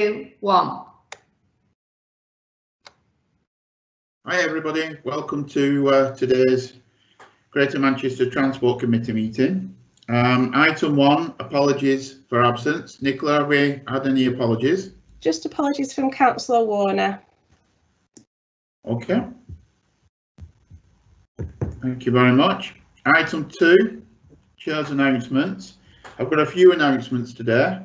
1. Hi everybody, welcome to today's Greater Manchester Transport Committee meeting. Item 1, apologies for absence. Nicola, have we had any apologies? Just apologies from Councillor Warner. Okay. Thank you very much. Item 2, Chair's announcements. I've got a few announcements today.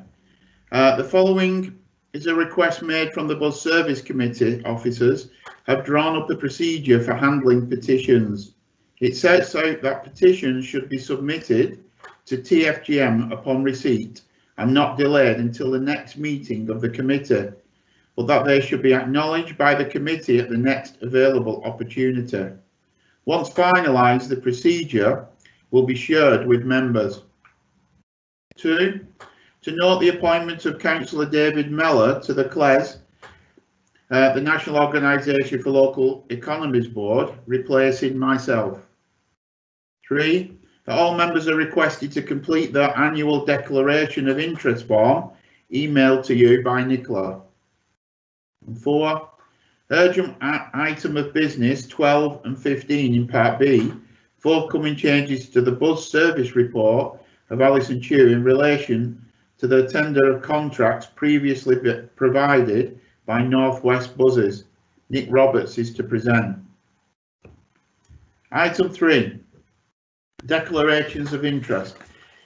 The following is a request made from the Bus Service Committee officers have drawn up a procedure for handling petitions. It sets out that petitions should be submitted to TFGM upon receipt and not delayed until the next meeting of the committee, but that they should be acknowledged by the committee at the next available opportunity. Once finalised, the procedure will be shared with members. 2. To note the appointment of Councillor David Mellor to the CLES, the National Organisation for Local Economies Board, replacing myself. 3. That all members are requested to complete their annual declaration of interest form emailed to you by Nicola. And 4. Urgent item of business 12 and 15 in Part B, forthcoming changes to the bus service report of Alison Chew in relation to the tender of contracts previously provided by North West Buses. Nick Roberts is to present. Item 3, declarations of interest.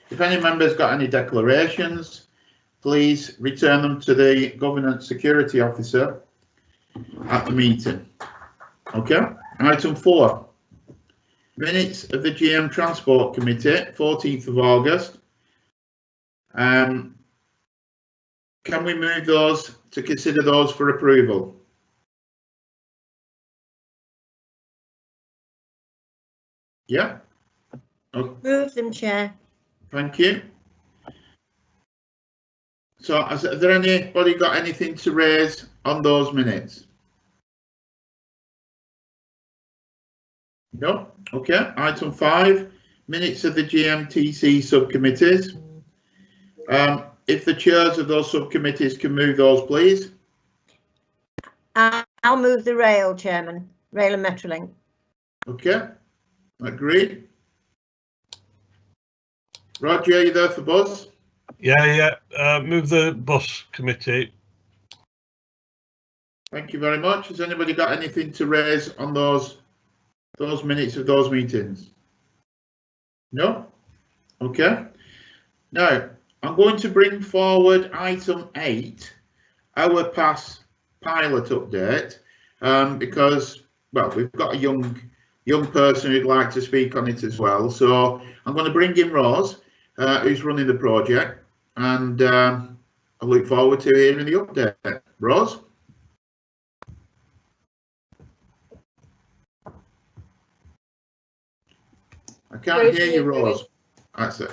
If any member's got any declarations, please return them to the Governance Security Officer at the meeting. Okay. Item 4, minutes of the GM Transport Committee, 14th of August. Can we move those to consider those for approval? Yeah. Okay. Move them, Chair. Thank you. So, has there anybody got anything to raise on those minutes? No. Okay. Item 5, minutes of the GMTC subcommittees. If the chairs of those subcommittees can move those, please. I'll move the rail, Chairman. Rail and Metrolink. Okay. Agreed. Roger, are you there for bus? Yeah. Move the bus committee. Thank you very much. Has anybody got anything to raise on those minutes of those meetings? No? Okay. Now, I'm going to bring forward item 8, our pass pilot update, because, well, we've got a young person who'd like to speak on it as well. So I'm going to bring in Rose, who's running the project, and I look forward to hearing the update. Rose? I can't hear you, Rose. That's it.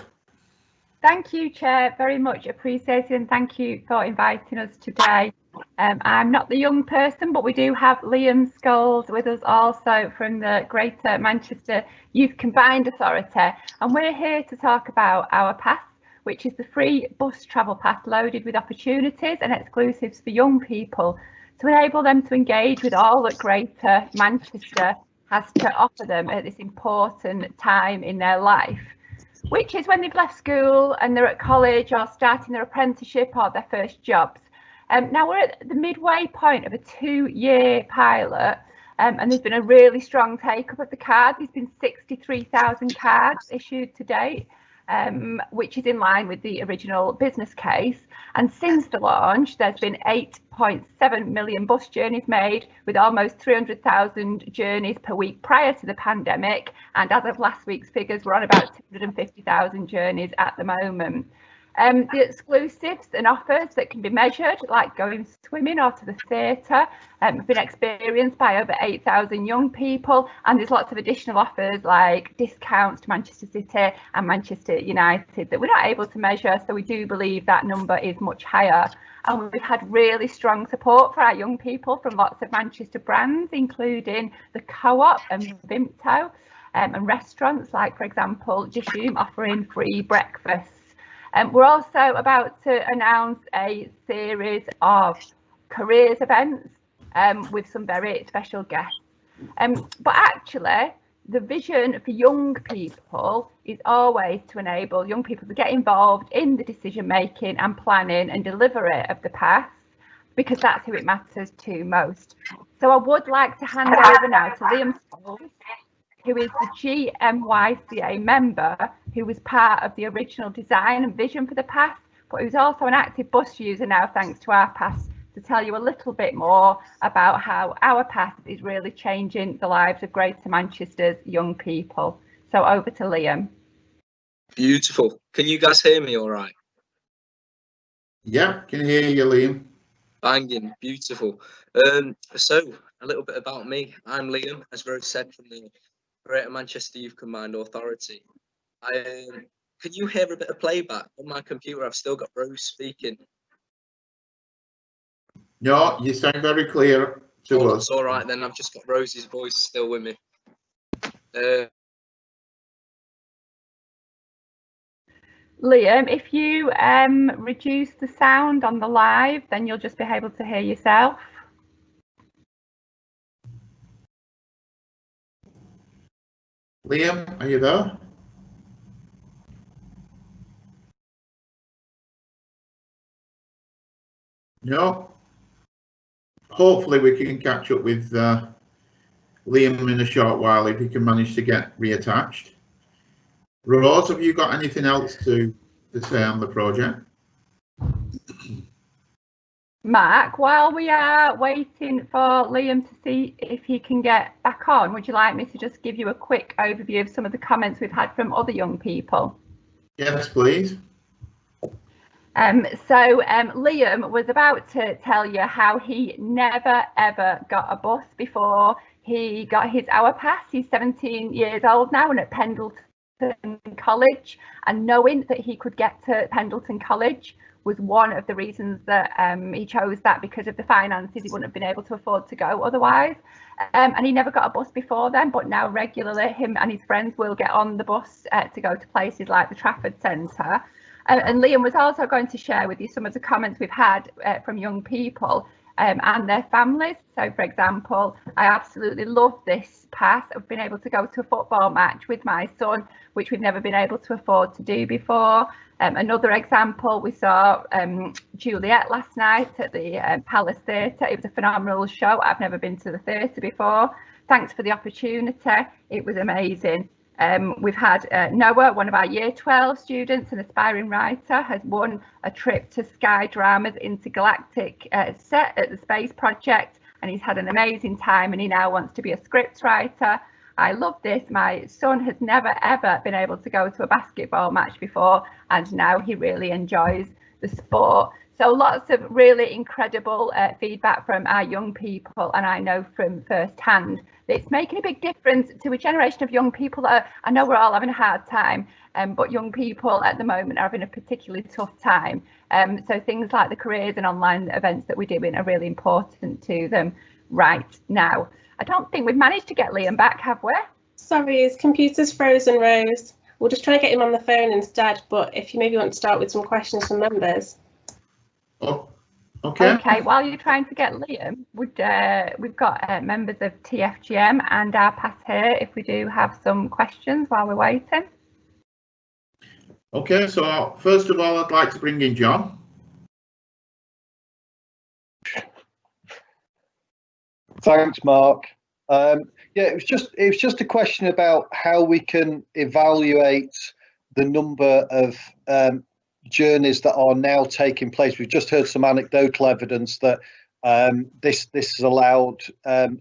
Thank you, Chair, very much appreciated, and thank you for inviting us today. I'm not the young person, but we do have Liam Scholes with us also from the Greater Manchester Youth Combined Authority, and we're here to talk about our pass, which is the free bus travel pass loaded with opportunities and exclusives for young people to enable them to engage with all that Greater Manchester has to offer them at this important time in their life, which is when they've left school and they're at college or starting their apprenticeship or their first jobs. Now we're at the midway point of a 2-year pilot, and there's been a really strong take up of the card. There's been 63,000 cards issued to date, which is in line with the original business case. And since the launch, there's been 8.7 million bus journeys made, with almost 300,000 journeys per week prior to the pandemic. And as of last week's figures, we're on about 250,000 journeys at the moment. The exclusives and offers that can be measured, like going swimming or to the theatre, have been experienced by over 8,000 young people, and there's lots of additional offers like discounts to Manchester City and Manchester United that we're not able to measure, so we do believe that number is much higher. And we've had really strong support for our young people from lots of Manchester brands, including the Co-op and Vimto, and restaurants like, for example, Dishoom offering free breakfasts. We're also about to announce a series of careers events with some very special guests. But actually, the vision for young people is always to enable young people to get involved in the decision making and planning and delivery of the past, because that's who it matters to most. So I would like to hand over now to Liam Scholes, who is the GMYCA member, who was part of the original design and vision for the pass, but who's also an active bus user now thanks to our pass, to tell you a little bit more about how our pass is really changing the lives of Greater Manchester's young people. So over to Liam. Beautiful. Can you guys hear me all right? Yeah, can hear you, Liam. Banging, beautiful. So a little bit about me. I'm Liam, as Rose said, from the Greater Manchester Youth Combined Authority. Can you hear a bit of playback on my computer? I've still got Rose speaking. No, you sound very clear to us. It's all right then. I've just got Rose's voice still with me. Liam, if you reduce the sound on the live, then you'll just be able to hear yourself. Liam, are you there? No. Hopefully we can catch up with Liam in a short while if he can manage to get reattached. Rose, have you got anything else to say on the project? Mark, while we are waiting for Liam to see if he can get back on, would you like me to just give you a quick overview of some of the comments we've had from other young people? Yes, please. Liam was about to tell you how he never ever got a bus before he got his hour pass. He's 17 years old now and at Pendleton College, and knowing that he could get to Pendleton College was one of the reasons that he chose that, because of the finances. He wouldn't have been able to afford to go otherwise, and he never got a bus before then, but now regularly him and his friends will get on the bus to go to places like the Trafford Centre. And Liam was also going to share with you some of the comments we've had from young people and their families. So, for example, I absolutely love this pass. I've been able to go to a football match with my son, which we've never been able to afford to do before. Another example, we saw Juliet last night at the Palace Theatre. It was a phenomenal show. I've never been to the theatre before. Thanks for the opportunity. It was amazing. We've had Noah, one of our Year 12 students, an aspiring writer, has won a trip to Sky Drama's intergalactic set at the Space Project, and he's had an amazing time, and he now wants to be a script writer. I love this. My son has never ever been able to go to a basketball match before, and now he really enjoys the sport. So lots of really incredible feedback from our young people, and I know from first hand that it's making a big difference to a generation of young people that I know we're all having a hard time, but young people at the moment are having a particularly tough time. So things like the careers and online events that we're doing are really important to them right now. I don't think we've managed to get Liam back, have we? Sorry, his computer's frozen, Rose. We'll just try to get him on the phone instead, but if you maybe want to start with some questions from members. Oh, okay. Okay, while you're trying to get Liam, we've got members of TFGM and our pass here if we do have some questions while we're waiting. Okay, so first of all, I'd like to bring in John. Thanks, Mark. Yeah, it was just a question about how we can evaluate the number of journeys that are now taking place. We've just heard some anecdotal evidence that this has allowed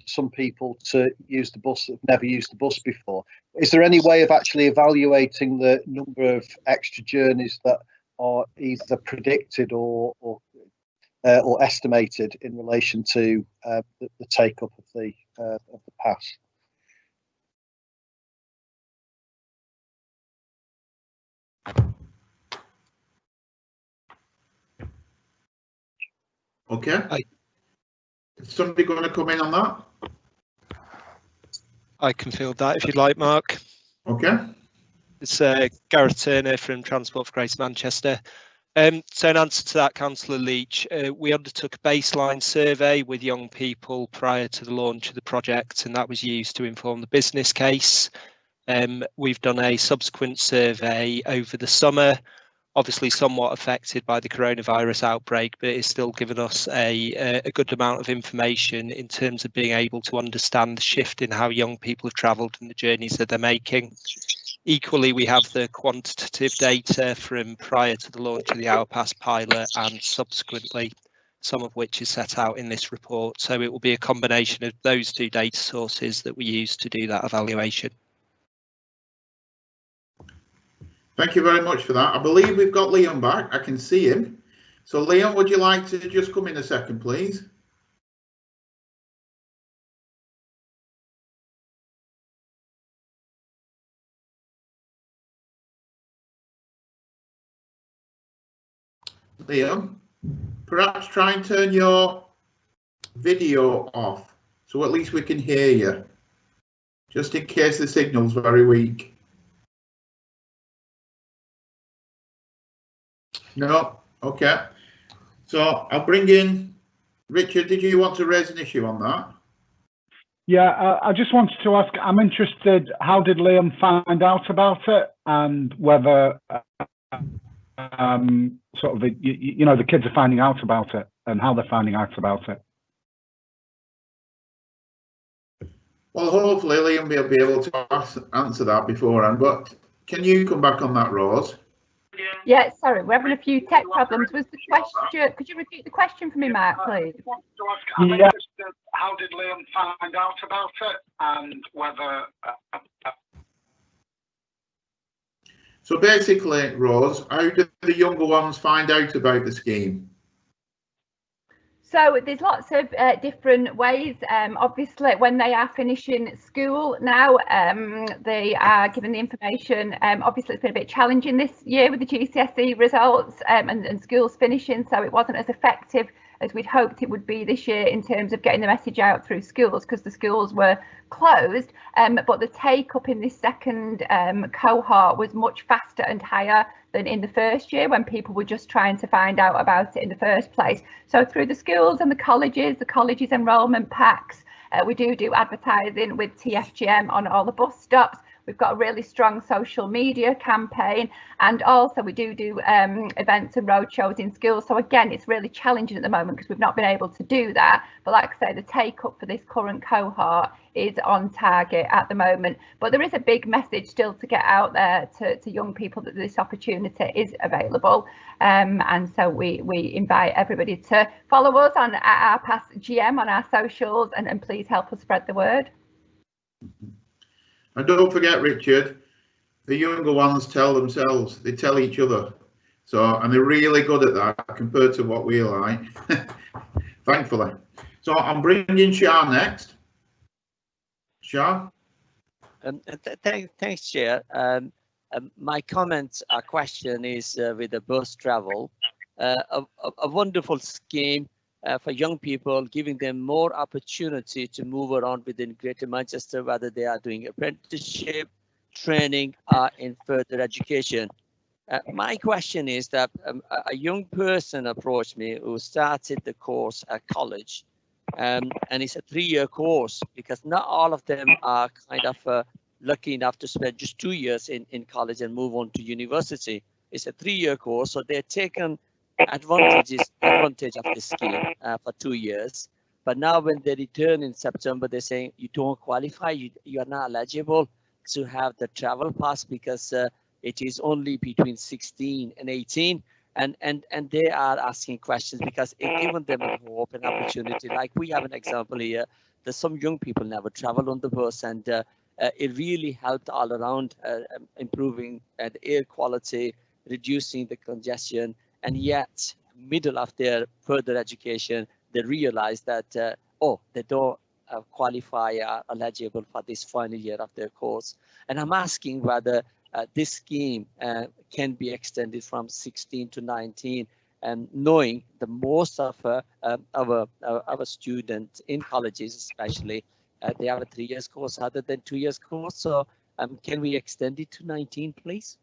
some people to use the bus that have never used the bus before. Is there any way of actually evaluating the number of extra journeys that are either predicted or estimated in relation to the take up of the pass? Okay. Is somebody going to come in on that? I can field that if you'd like, Mark. Okay. It's Gareth Turner from Transport for Greater Manchester. So in answer to that, Councillor Leach, we undertook a baseline survey with young people prior to the launch of the project, and that was used to inform the business case. We've done a subsequent survey over the summer, obviously somewhat affected by the coronavirus outbreak, but it's still given us a good amount of information in terms of being able to understand the shift in how young people have travelled and the journeys that they're making. Equally, we have the quantitative data from prior to the launch of the Hourpass pilot and subsequently, some of which is set out in this report. So it will be a combination of those two data sources that we use to do that evaluation. Thank you very much for that. I believe we've got Liam back. I can see him. So Liam, would you like to just come in a second, please? Liam, perhaps try and turn your video off so at least we can hear you, just in case the signal's very weak. No, okay. So I'll bring in Richard. Did you want to raise an issue on that? Yeah, I just wanted to ask, I'm interested, how did Liam find out about it, and whether sort of, you know, the kids are finding out about it and how they're finding out about it. Well, hopefully Liam will be able to answer that beforehand, but can you come back on that, Rose? Yeah, sorry, we're having a few tech problems. Was the question, could you repeat the question for me, Mark, please? Yeah. How did Liam find out about it, and whether... So basically, Rose, how do the younger ones find out about the scheme? So there's lots of different ways. Obviously, when they are finishing school now, they are given the information. Obviously, it's been a bit challenging this year with the GCSE results and schools finishing, so it wasn't as effective as we'd hoped it would be this year in terms of getting the message out through schools, because the schools were closed. But the take up in this second cohort was much faster and higher than in the first year, when people were just trying to find out about it in the first place. So through the schools and the colleges enrolment packs, we do advertising with TFGM on all the bus stops. We've got a really strong social media campaign, and also we do events and roadshows in schools. So again, it's really challenging at the moment because we've not been able to do that. But like I say, the take up for this current cohort is on target at the moment. But there is a big message still to get out there to young people that this opportunity is available. And so we invite everybody to follow us on Hourpass GM on our socials, and please help us spread the word. And don't forget, Richard, the younger ones tell themselves, they tell each other. So, and they're really good at that compared to what we like, thankfully. So I'm bringing Shah next. Shah? Thanks, Chair. My comment or question is with the bus travel. A wonderful scheme for young people, giving them more opportunity to move around within Greater Manchester, whether they are doing apprenticeship, training, or in further education. My question is that a young person approached me who started the course at college, and it's a 3-year course, because not all of them are kind of lucky enough to spend just 2 years in college and move on to university. It's a 3-year course, so they're taken advantage of this scheme for 2 years. But now when they return in September, they're saying you don't qualify, you are not eligible to have the travel pass, because it is only between 16 and 18. And they are asking questions because it given them a hope and opportunity. Like we have an example here, that some young people never travel on the bus, and it really helped all around, improving the air quality, reducing the congestion. And yet, middle of their further education, they realize that, oh, they don't qualify or eligible for this final year of their course. And I'm asking whether this scheme can be extended from 16 to 19, and knowing that most of our students in colleges, especially, they have a 3 years course other than 2 years course. So Can we extend it to 19, please?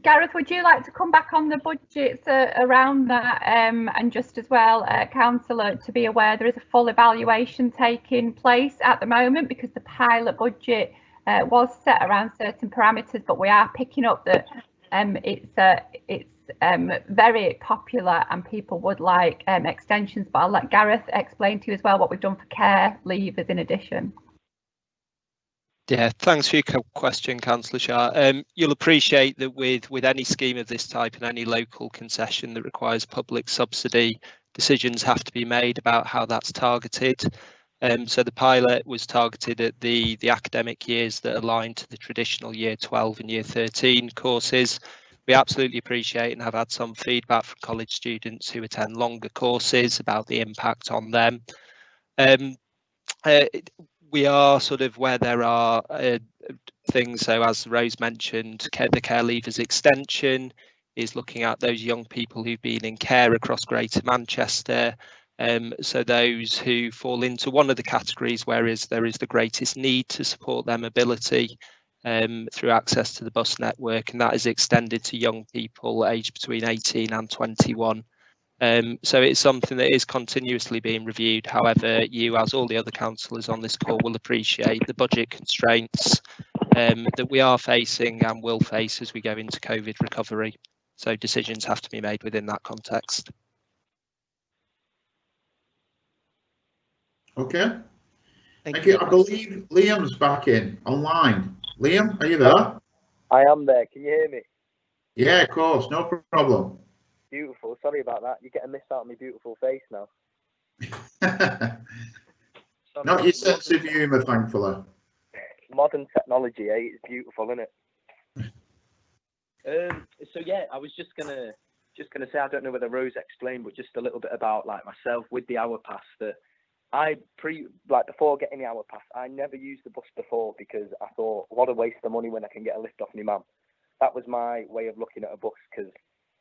Gareth, would you like to come back on the budgets around that, and just as well, Councillor, to be aware there is a full evaluation taking place at the moment, because the pilot budget was set around certain parameters, but we are picking up that it's very popular and people would like extensions. But I'll let Gareth explain to you as well what we've done for care leavers in addition. Yeah, thanks for your question, Councillor Shah. You'll appreciate that with any scheme of this type and any local concession that requires public subsidy, decisions have to be made about how that's targeted. So the pilot was targeted at the academic years that align to the traditional year 12 and year 13 courses. We absolutely appreciate and have had some feedback from college students who attend longer courses about the impact on them. We are sort of where there are things, so as Rose mentioned, the care leavers extension is looking at those young people who've been in care across Greater Manchester. So those who fall into one of the categories where there is the greatest need to support their mobility through access to the bus network, and that is extended to young people aged between 18 and 21. So it's something that is continuously being reviewed. However, you, as all the other councillors on this call, will appreciate the budget constraints that we are facing and will face as we go into COVID recovery. So decisions have to be made within that context. Okay. Thank you. I believe Liam's back in online. Liam, are you there? I am there. Can you hear me? Yeah, of course. No problem. Beautiful. Sorry about that. You're getting missed out on my beautiful face now. Not your sense of humour, thankfully. Modern technology, eh? It's beautiful, isn't it? So yeah, I was just gonna say, I don't know whether Rose explained, but just a little bit about like myself with the hour pass, that before getting the hour pass, I never used the bus before because I thought, what a waste of money when I can get a lift off my mum. That was my way of looking at a bus, because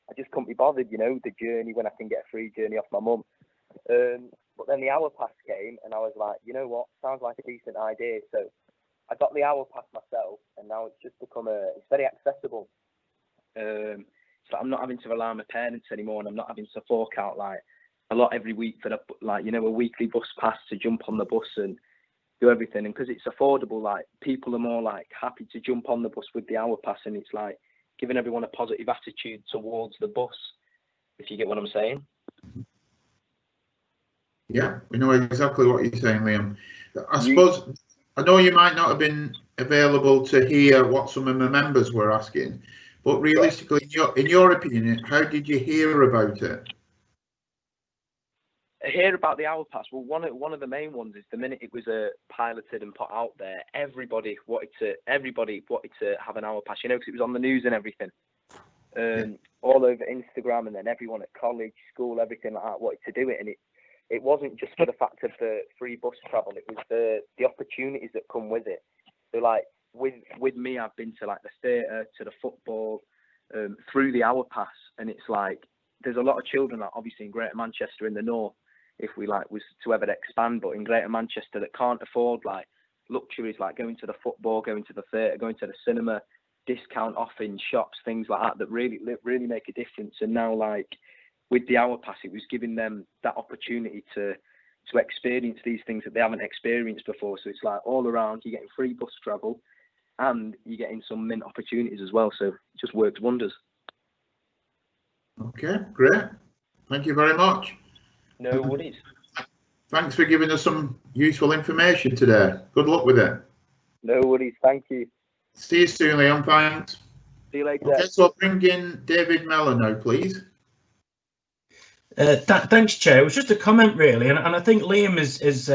I just couldn't be bothered, you know, the journey when I can get a free journey off my mum. But then the hour pass came and I was like, you know what, sounds like a decent idea. So I got the hour pass myself, and now it's just become it's very accessible. So I'm not having to rely on my parents anymore, and I'm not having to fork out like a lot every week for a weekly bus pass to jump on the bus and do everything. And because it's affordable, like people are more like happy to jump on the bus with the hour pass, and it's like giving everyone a positive attitude towards the bus, if you get what I'm saying. Yeah, we know exactly what you're saying, Liam. I suppose, I know you might not have been available to hear what some of the members were asking, but realistically, in your opinion, how did you hear about it? I hear about the hour pass. Well, one of the main ones is the minute it was piloted and put out there, everybody wanted to have an hour pass, you know, because it was on the news and everything, all over Instagram, and then everyone at college, school, everything like that wanted to do it. And it wasn't just for the fact of the free bus travel; it was the opportunities that come with it. So, like with me, I've been to like the theatre, to the football, through the hour pass, and it's like there's a lot of children, like obviously in Greater Manchester in the north, if we was to ever expand, but in Greater Manchester that can't afford like luxuries like going to the football, going to the theatre, going to the cinema, discount off in shops, things like that really make a difference. And now, like with the hour pass, it was giving them that opportunity to experience these things that they haven't experienced before. So it's like all around, you're getting free bus travel and you're getting some mint opportunities as well. So it just works wonders. Okay, great. Thank you very much. No worries. Thanks for giving us some useful information today. Good luck with it. No worries. Thank you. See you soon, Liam. Thanks. See you later. Okay, so I'll bring in David Mellor now, please. Thanks, Chair. It was just a comment, really, and I think Liam has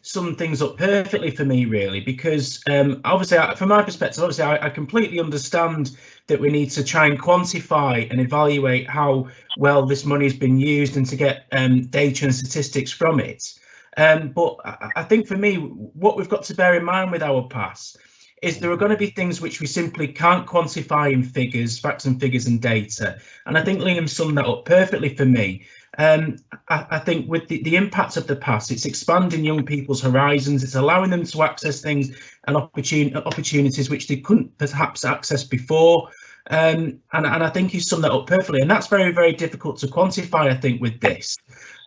summed things up perfectly for me, really, because obviously, from my perspective, obviously, I completely understand that we need to try and quantify and evaluate how well this money has been used and to get data and statistics from it. But I think for me, what we've got to bear in mind with our pass is there are going to be things which we simply can't quantify in figures, facts and figures and data. And I think Liam summed that up perfectly for me. I think with the impact of the pass, it's expanding young people's horizons. It's allowing them to access things and opportunities which they couldn't perhaps access before. And I think you summed that up perfectly. And that's very, very difficult to quantify, I think, with this.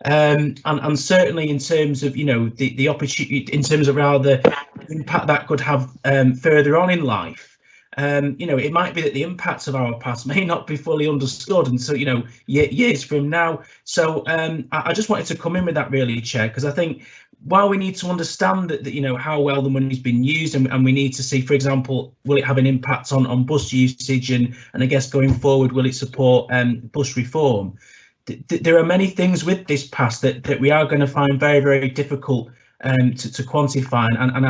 And certainly in terms of, you know, the opportunity, in terms of rather impact that could have further on in life. You know, it might be that the impacts of our past may not be fully understood, and so, you know, years from now. So I just wanted to come in with that, really, Chair, because I think while we need to understand that, you know, how well the money's been used, and we need to see, for example, will it have an impact on bus usage, and I guess going forward, will it support bus reform? There are many things with this pass that we are going to find very, very difficult to quantify, and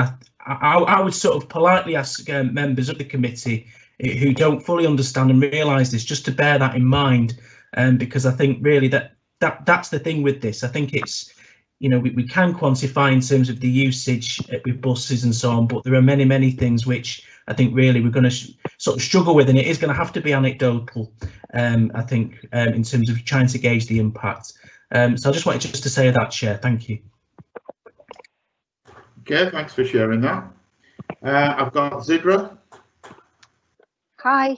I would sort of politely ask members of the committee who don't fully understand and realise this just to bear that in mind, because I think really that's the thing with this. I think it's, you know, we can quantify in terms of the usage with buses and so on, but there are many, many things which I think really we're going to sort of struggle with, and it is going to have to be anecdotal, I think, in terms of trying to gauge the impact. So I just wanted just to say that, Chair. Thank you. Okay, thanks for sharing that. I've got Zidra. Hi.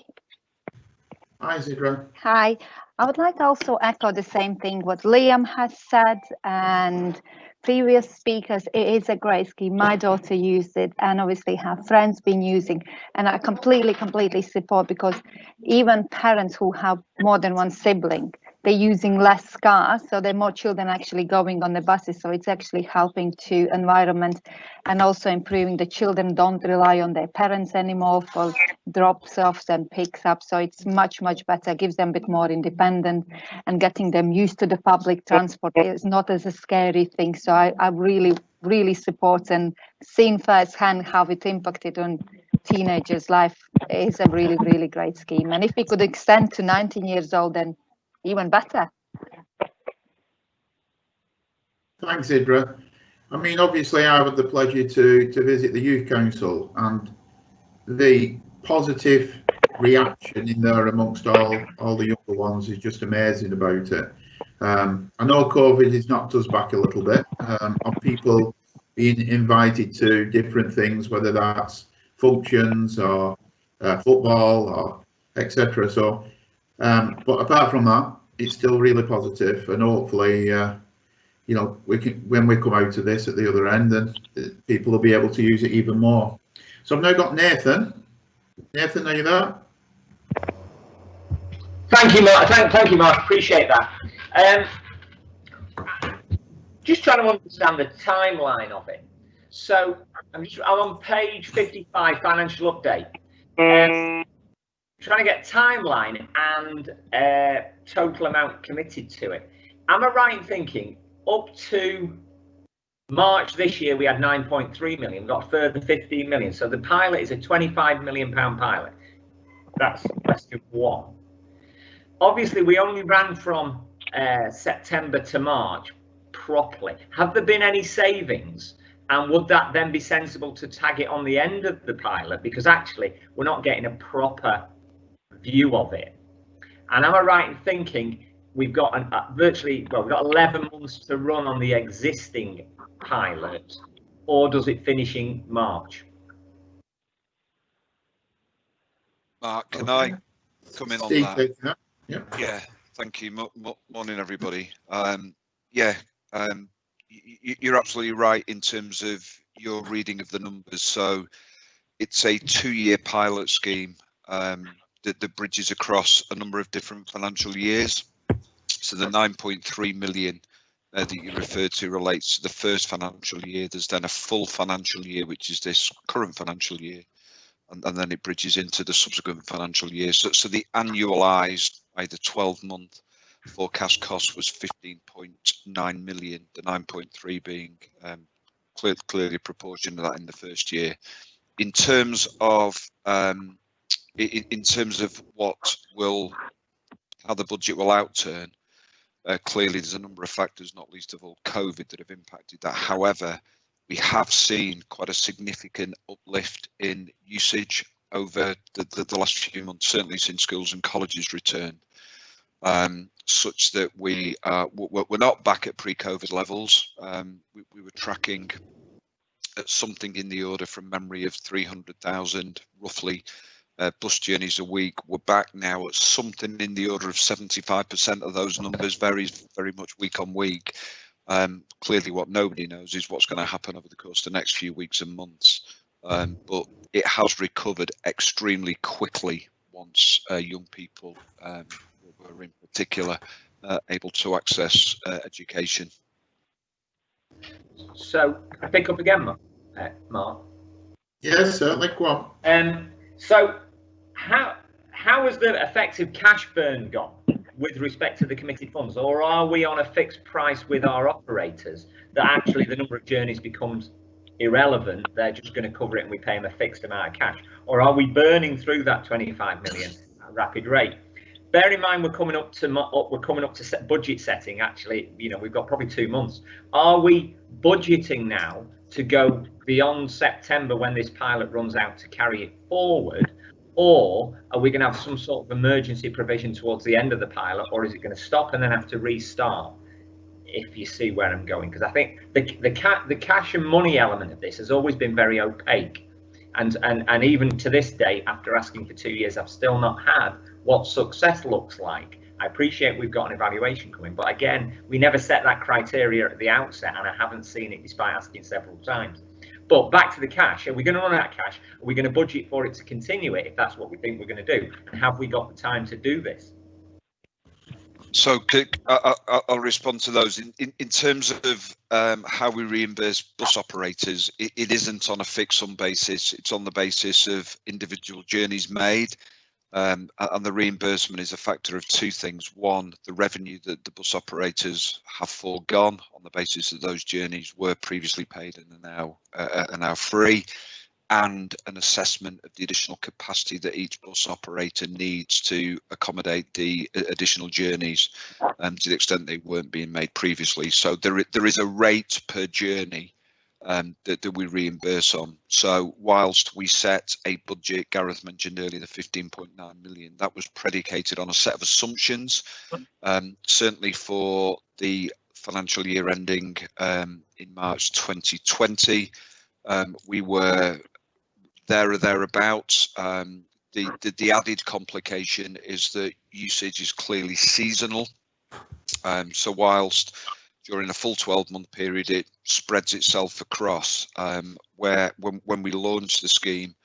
Hi, Zidra. Hi. I would like to also echo the same thing what Liam has said and previous speakers. It is a great scheme. My daughter used it, and obviously her friends been using, and I completely support, because even parents who have more than one sibling, they're using less cars, so there are more children actually going on the buses, so it's actually helping to environment, and also improving the children don't rely on their parents anymore for drops offs and picks up, so it's much better, gives them a bit more independent, and getting them used to the public transport is not as a scary thing. So I really support, and seeing firsthand how it impacted on teenagers' life is a really great scheme, and if we could extend to 19 years old, then even better. Thanks, Idra. I mean, obviously, I had the pleasure to visit the Youth Council, and the positive reaction in there amongst all the younger ones is just amazing about it. I know COVID has knocked us back a little bit on people being invited to different things, whether that's functions or football or etc. So. But apart from that, it's still really positive, and hopefully, you know, we can, when we come out of this at the other end, then people will be able to use it even more. So I've now got Nathan. Nathan, are you there? Thank you, Mark. Thank you, Mark. Appreciate that. Just trying to understand the timeline of it. So I'm on page 55, financial update. Trying to get timeline and total amount committed to it. Am I right in thinking up to March this year we had 9.3 million, got a further 15 million, so the pilot is a 25 million pound pilot? That's question one. Obviously we only ran from September to March properly. Have there been any savings, and would that then be sensible to tag it on the end of the pilot, because actually we're not getting a proper view of it? And am I right in thinking we've got we've got 11 months to run on the existing pilot, or does it finish in March? Mark, can I come in on that? Yeah, thank you. Morning, everybody. You're absolutely right in terms of your reading of the numbers. So it's a 2-year pilot scheme that bridges across a number of different financial years. So the 9.3 million that you referred to relates to the first financial year. There's then a full financial year, which is this current financial year, and then it bridges into the subsequent financial year. So the annualised, either 12-month forecast cost was 15.9 million, the 9.3 being clearly proportionate to that in the first year. In terms of how the budget will outturn, clearly there's a number of factors, not least of all COVID, that have impacted that. However, we have seen quite a significant uplift in usage over the last few months, certainly since schools and colleges returned. such that we're not back at pre-COVID levels. We were tracking at something in the order, from memory, of 300,000 roughly bus journeys a week. We're back now at something in the order of 75% of those numbers. Varies very much week on week. Clearly what nobody knows is what's going to happen over the course of the next few weeks and months, but it has recovered extremely quickly once young people were in particular able to access education. So I pick up again, Mark. Yes, certainly. Go on. So how has the effective cash burn gone with respect to the committed funds, or are we on a fixed price with our operators that actually the number of journeys becomes irrelevant? They're just going to cover it and we pay them a fixed amount of cash, or are we burning through that 25 million at a rapid rate? Bear in mind we're coming up to budget setting. Actually, you know, we've got probably 2 months. Are we budgeting now to go beyond September when this pilot runs out to carry it forward, or are we going to have some sort of emergency provision towards the end of the pilot, or is it going to stop and then have to restart? If you see where I'm going, because I think the cash and money element of this has always been very opaque, and even to this day, after asking for 2 years, I've still not had what success looks like. I appreciate we've got an evaluation coming, but again, we never set that criteria at the outset, and I haven't seen it despite asking several times. But back to the cash, are we going to run out of cash? Are we going to budget for it to continue it if that's what we think we're going to do? And have we got the time to do this? So I'll respond to those. In terms of how we reimburse bus operators, it isn't on a fixed sum basis. It's on the basis of individual journeys made. And the reimbursement is a factor of two things. One, the revenue that the bus operators have foregone on the basis that those journeys were previously paid and are now free, and an assessment of the additional capacity that each bus operator needs to accommodate the additional journeys, to the extent they weren't being made previously. So there is a rate per journey that we reimburse on. So whilst we set a budget, Gareth mentioned earlier the 15.9 million, that was predicated on a set of assumptions. Certainly for the financial year ending in March 2020, we were there or thereabouts. The added complication is that usage is clearly seasonal. So whilst during a full 12-month period, it spreads itself across. Where when we launched the scheme,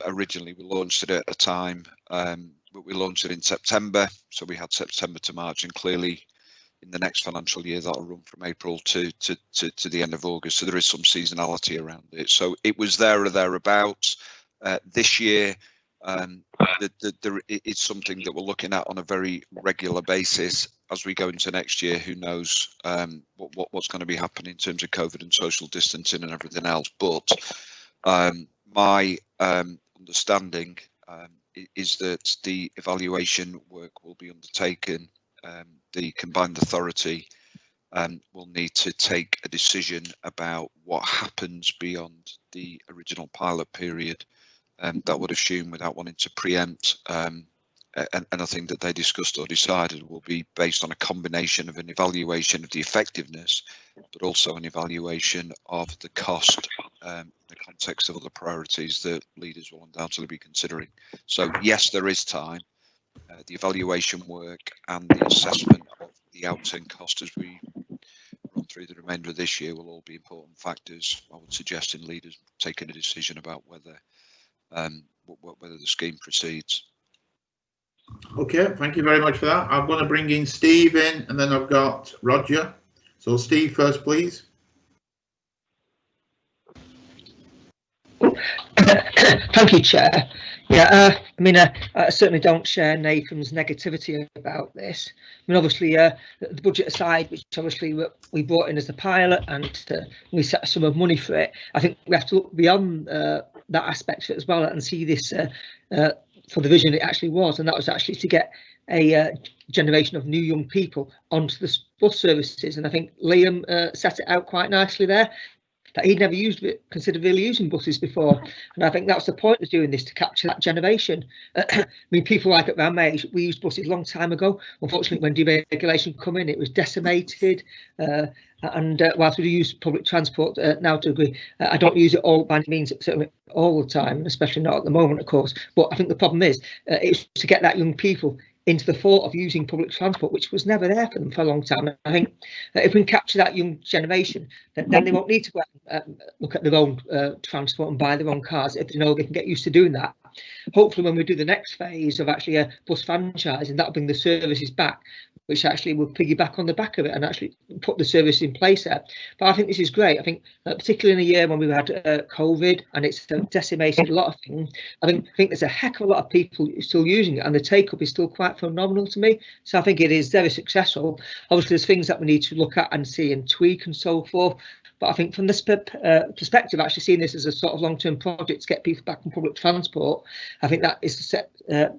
originally we launched it at a time, but we launched it in September, so we had September to March, and clearly in the next financial year that'll run from April to the end of August. So there is some seasonality around it. So it was there or thereabouts. This year, it's something that we're looking at on a very regular basis. As we go into next year, who knows what's going to be happening in terms of COVID and social distancing and everything else. But my understanding is that the evaluation work will be undertaken. The combined authority will need to take a decision about what happens beyond the original pilot period. That would assume, without wanting to preempt, and anything that they discussed or decided will be based on a combination of an evaluation of the effectiveness, but also an evaluation of the cost in the context of other priorities that leaders will undoubtedly be considering. So yes, there is time. The evaluation work and the assessment of the outturn cost as we run through the remainder of this year will all be important factors, I would suggest, in leaders taking a decision about whether the scheme proceeds. Okay, thank you very much for that. I'm going to bring in Steve in, and then I've got Roger. So Steve first, please. Thank you, Chair. Yeah, I mean, I certainly don't share Nathan's negativity about this. I mean, obviously, the budget aside, which obviously we brought in as the pilot, and we set a sum of money for it, I think we have to look beyond that aspect of it as well and see this for the vision it actually was, and that was actually to get a generation of new young people onto the bus services. And I think Liam set it out quite nicely there. that he'd never considered really using buses before. And I think that's the point of doing this, to capture that generation. I mean, people like around my age, we used buses a long time ago. Unfortunately, when deregulation come in, it was decimated. Whilst we do use public transport now to a degree, I don't use it all by any means, certainly all the time, especially not at the moment, of course. But I think the problem is it's to get that young people into the thought of using public transport, which was never there for them for a long time. And I think if we can capture that young generation, then they won't need to go out and look at their own transport and buy their own cars if they know they can get used to doing that. Hopefully, when we do the next phase of actually a bus franchising, that'll bring the services back, which actually will piggyback on the back of it and actually put the service in place there. But I think this is great. I think particularly in a year when we've had COVID and it's decimated a lot of things, I think there's a heck of a lot of people still using it, and the take-up is still quite phenomenal to me. So I think it is very successful. Obviously, there's things that we need to look at and see and tweak and so forth. But I think from this perspective, actually seeing this as a sort of long-term project to get people back on public transport, I think that is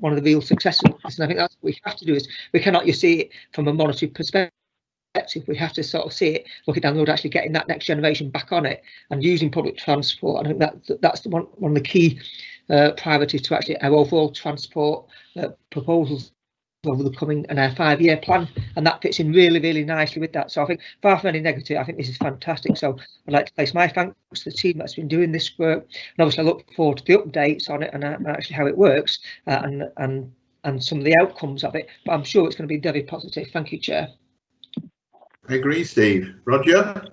one of the real successes. And I think that's what we have to do, is we cannot just see it from a monetary perspective. We have to sort of see it, looking down the road, actually getting that next generation back on it and using public transport. I think that's one of the key priorities to actually our overall transport proposals over the coming 5-year plan, and that fits in really, really nicely with that. So I think, far from any negative, I think this is fantastic. So I'd like to place my thanks to the team that's been doing this work, and obviously I look forward to the updates on it and actually how it works and some of the outcomes of it. But I'm sure it's going to be very positive. Thank you, Chair. I agree, Steve. Roger?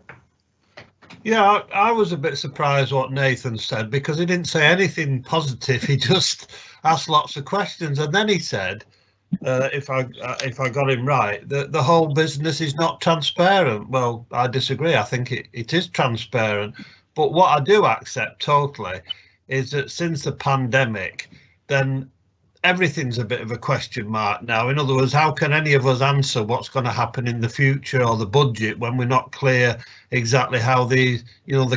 Yeah, I was a bit surprised what Nathan said, because he didn't say anything positive. He just asked lots of questions, and then he said, if I got him right, the whole business is not transparent. Well, I disagree. I think it is transparent. But what I do accept totally is that since the pandemic, then everything's a bit of a question mark now. In other words, how can any of us answer what's going to happen in the future or the budget when we're not clear exactly how the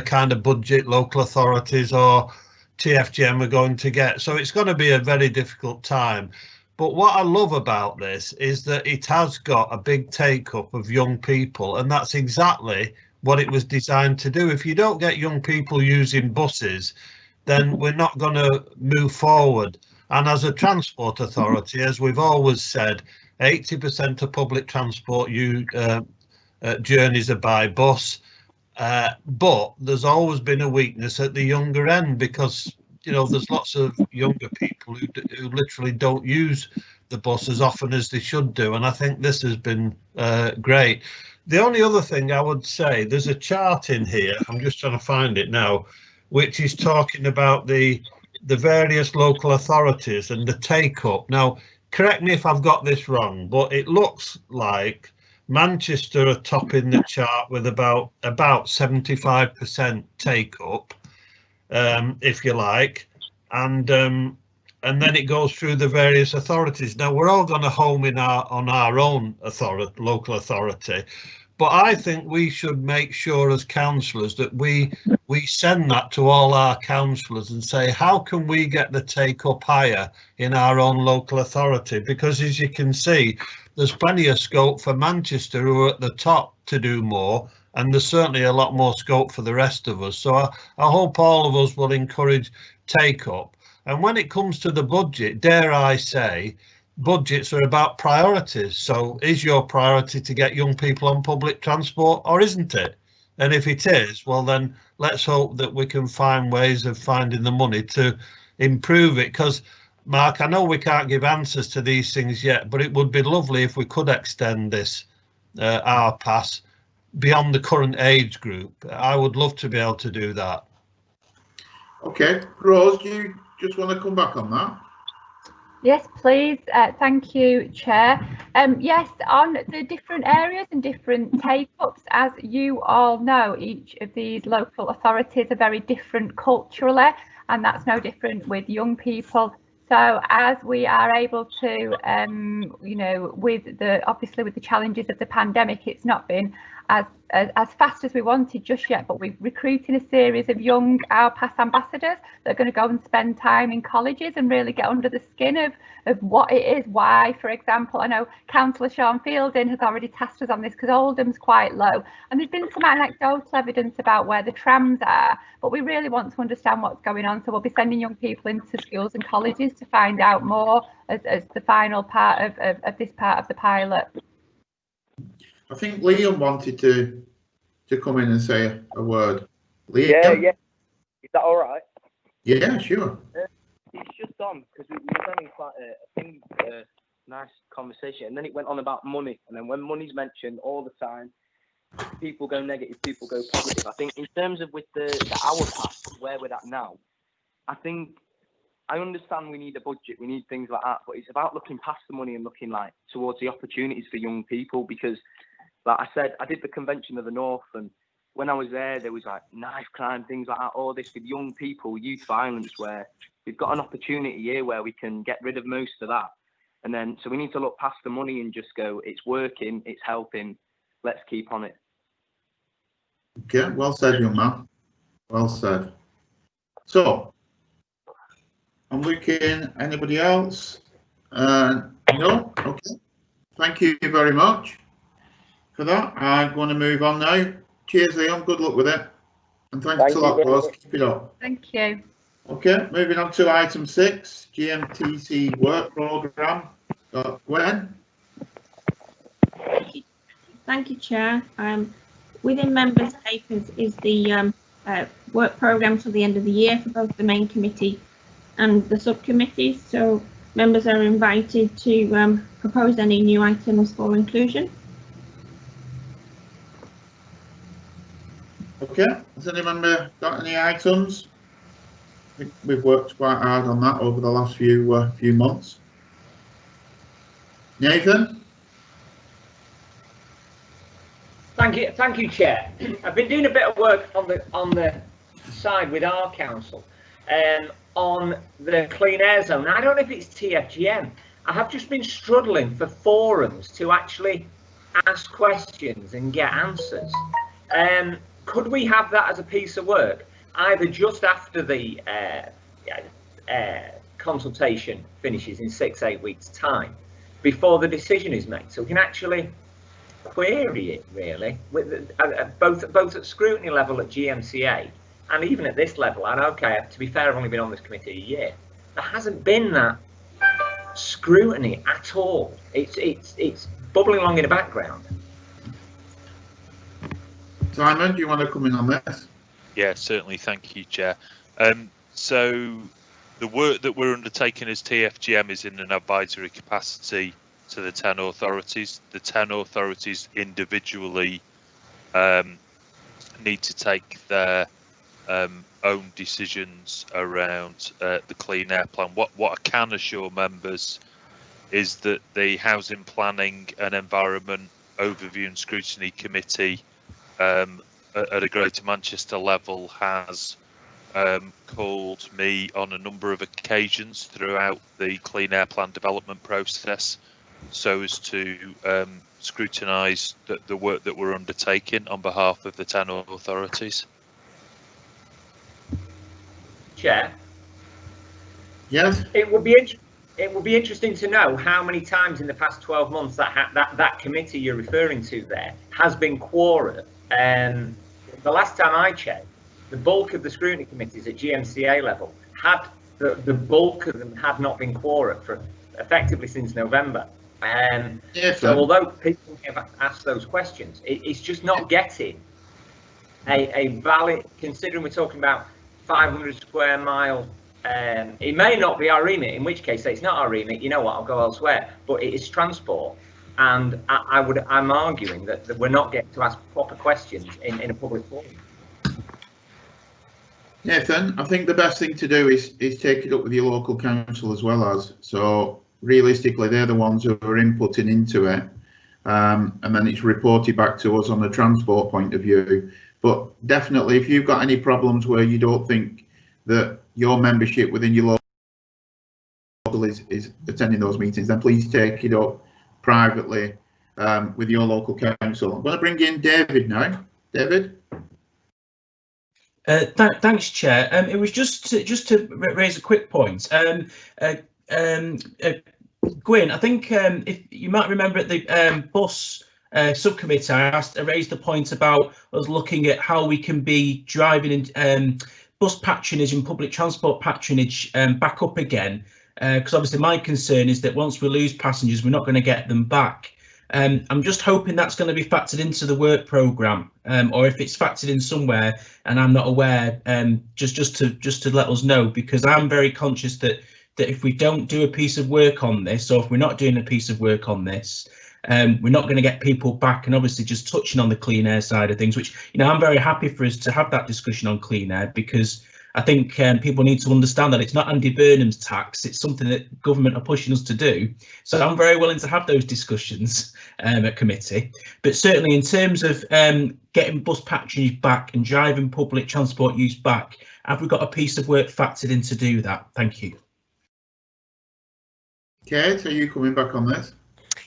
kind of budget local authorities or TFGM are going to get? So it's going to be a very difficult time. But what I love about this is that it has got a big take-up of young people, and that's exactly what it was designed to do. If you don't get young people using buses, then we're not going to move forward. And as a transport authority, as we've always said, 80% of public transport journeys are by bus. But there's always been a weakness at the younger end, because there's lots of younger people who literally don't use the bus as often as they should do, and I think this has been great. The only other thing I would say, there's a chart in here, I'm just trying to find it now, which is talking about the various local authorities and the take-up. Now, correct me if I've got this wrong, but it looks like Manchester are topping the chart with about 75% take-up. If you like, and then it goes through the various authorities. Now we're all going to home in on our own local authority, but I think we should make sure as councillors that we send that to all our councillors and say, how can we get the take up higher in our own local authority? Because as you can see, there's plenty of scope for Manchester, who are at the top, to do more. And there's certainly a lot more scope for the rest of us. So I hope all of us will encourage take-up. And when it comes to the budget, dare I say, budgets are about priorities. So is your priority to get young people on public transport, or isn't it? And if it is, well, then let's hope that we can find ways of finding the money to improve it. Because, Mark, I know we can't give answers to these things yet, but it would be lovely if we could extend this our pass beyond the current age group. I would love to be able to do that. Okay, Rose, do you just want to come back on that? Yes, please. Thank you, Chair. Yes, on the different areas and different take-ups, as you all know, each of these local authorities are very different culturally, and that's no different with young people. So as we are able to, obviously with the challenges of the pandemic, it's not been as fast as we wanted just yet, but we're recruiting a series of young Our Pass ambassadors that are going to go and spend time in colleges and really get under the skin of what it is, why. For example, I know Councillor Sean Fielding has already tasked us on this because Oldham's quite low, and there's been some anecdotal evidence about where the trams are, but we really want to understand what's going on, so we'll be sending young people into schools and colleges to find out more as the final part of this part of the pilot. I think Liam wanted to come in and say a word. Liam? Yeah. Is that all right? Yeah, sure. It's just on because we were having quite a nice conversation, and then it went on about money, and then when money's mentioned all the time, people go negative, people go positive. I think in terms of with the Our Pass, where we're at now, I understand we need a budget, we need things like that, but it's about looking past the money and looking like towards the opportunities for young people, because like I said, I did the Convention of the North, and when I was there was like knife crime, things like that, all this with young people, youth violence, where we've got an opportunity here where we can get rid of most of that. And then, so we need to look past the money and just go, it's working, it's helping, let's keep on it. Okay, well said, young man. Well said. So, I'm looking, anybody else? No? Okay. Thank you very much for that. I'm going to move on now. Cheers, Liam. Good luck with it. And thanks a lot, boss. Keep it up. Thank you. Okay, moving on to item 6, GMTC work programme. Gwen? Thank you, Chair. Within members' papers is the work programme till the end of the year for both the main committee and the subcommittees. So members are invited to propose any new items for inclusion. Okay, has any member got any items? I think we've worked quite hard on that over the last few months. Nathan? Thank you, Chair. I've been doing a bit of work on the side with our council on the clean air zone. I don't know if it's TFGM. I have just been struggling for forums to actually ask questions and get answers. Could we have that as a piece of work, either just after the consultation finishes in 6-8 weeks' time, before the decision is made, so we can actually query it really, with both at scrutiny level at GMCA and even at this level. And okay, to be fair, I've only been on this committee a year. There hasn't been that scrutiny at all. It's bubbling along in the background. Simon, do you want to come in on this? Yeah, certainly. Thank you, Chair. So the work that we're undertaking as TFGM is in an advisory capacity to the 10 authorities. The 10 authorities individually need to take their own decisions around the clean air plan. What I can assure members is that the Housing Planning and Environment Overview and Scrutiny Committee at a Greater Manchester level has called me on a number of occasions throughout the clean air plan development process, so as to scrutinise the work that we're undertaking on behalf of the 10 authorities. Chair? Yes? It would be interesting to know how many times in the past 12 months that committee you're referring to there has been quorate. The last time I checked, the bulk of the scrutiny committees at GMCA level had the bulk of them had not been quorate for effectively since November. So although people have asked those questions, it's just not getting a valid, considering we're talking about 500 square mile. It may not be our remit, in which case it's not our remit, you know what, I'll go elsewhere, but it is transport. And I'm arguing that we're not getting to ask proper questions in a public forum. Nathan, I think the best thing to do is take it up with your local council as well as. So realistically, they're the ones who are inputting into it, and then it's reported back to us on the transport point of view. But definitely, if you've got any problems where you don't think that your membership within your local is attending those meetings, then please take it up privately with your local council. I'm going to bring in David now. David? Thanks, Chair. It was just to raise a quick point. Gwyn, I think if you might remember at the bus subcommittee, I raised the point about us looking at how we can be driving in bus patronage and public transport patronage back up again, because obviously my concern is that once we lose passengers, we're not going to get them back. I'm just hoping that's going to be factored into the work programme, or if it's factored in somewhere and I'm not aware, just to let us know, because I'm very conscious that if we don't do a piece of work on this, or if we're not doing a piece of work on this, we're not going to get people back. And obviously just touching on the clean air side of things, which, you know, I'm very happy for us to have that discussion on clean air, because I think people need to understand that it's not Andy Burnham's tax, it's something that government are pushing us to do. So I'm very willing to have those discussions at committee. But certainly in terms of getting bus patronage back and driving public transport use back, have we got a piece of work factored in to do that? Thank you. Kate, are you coming back on this?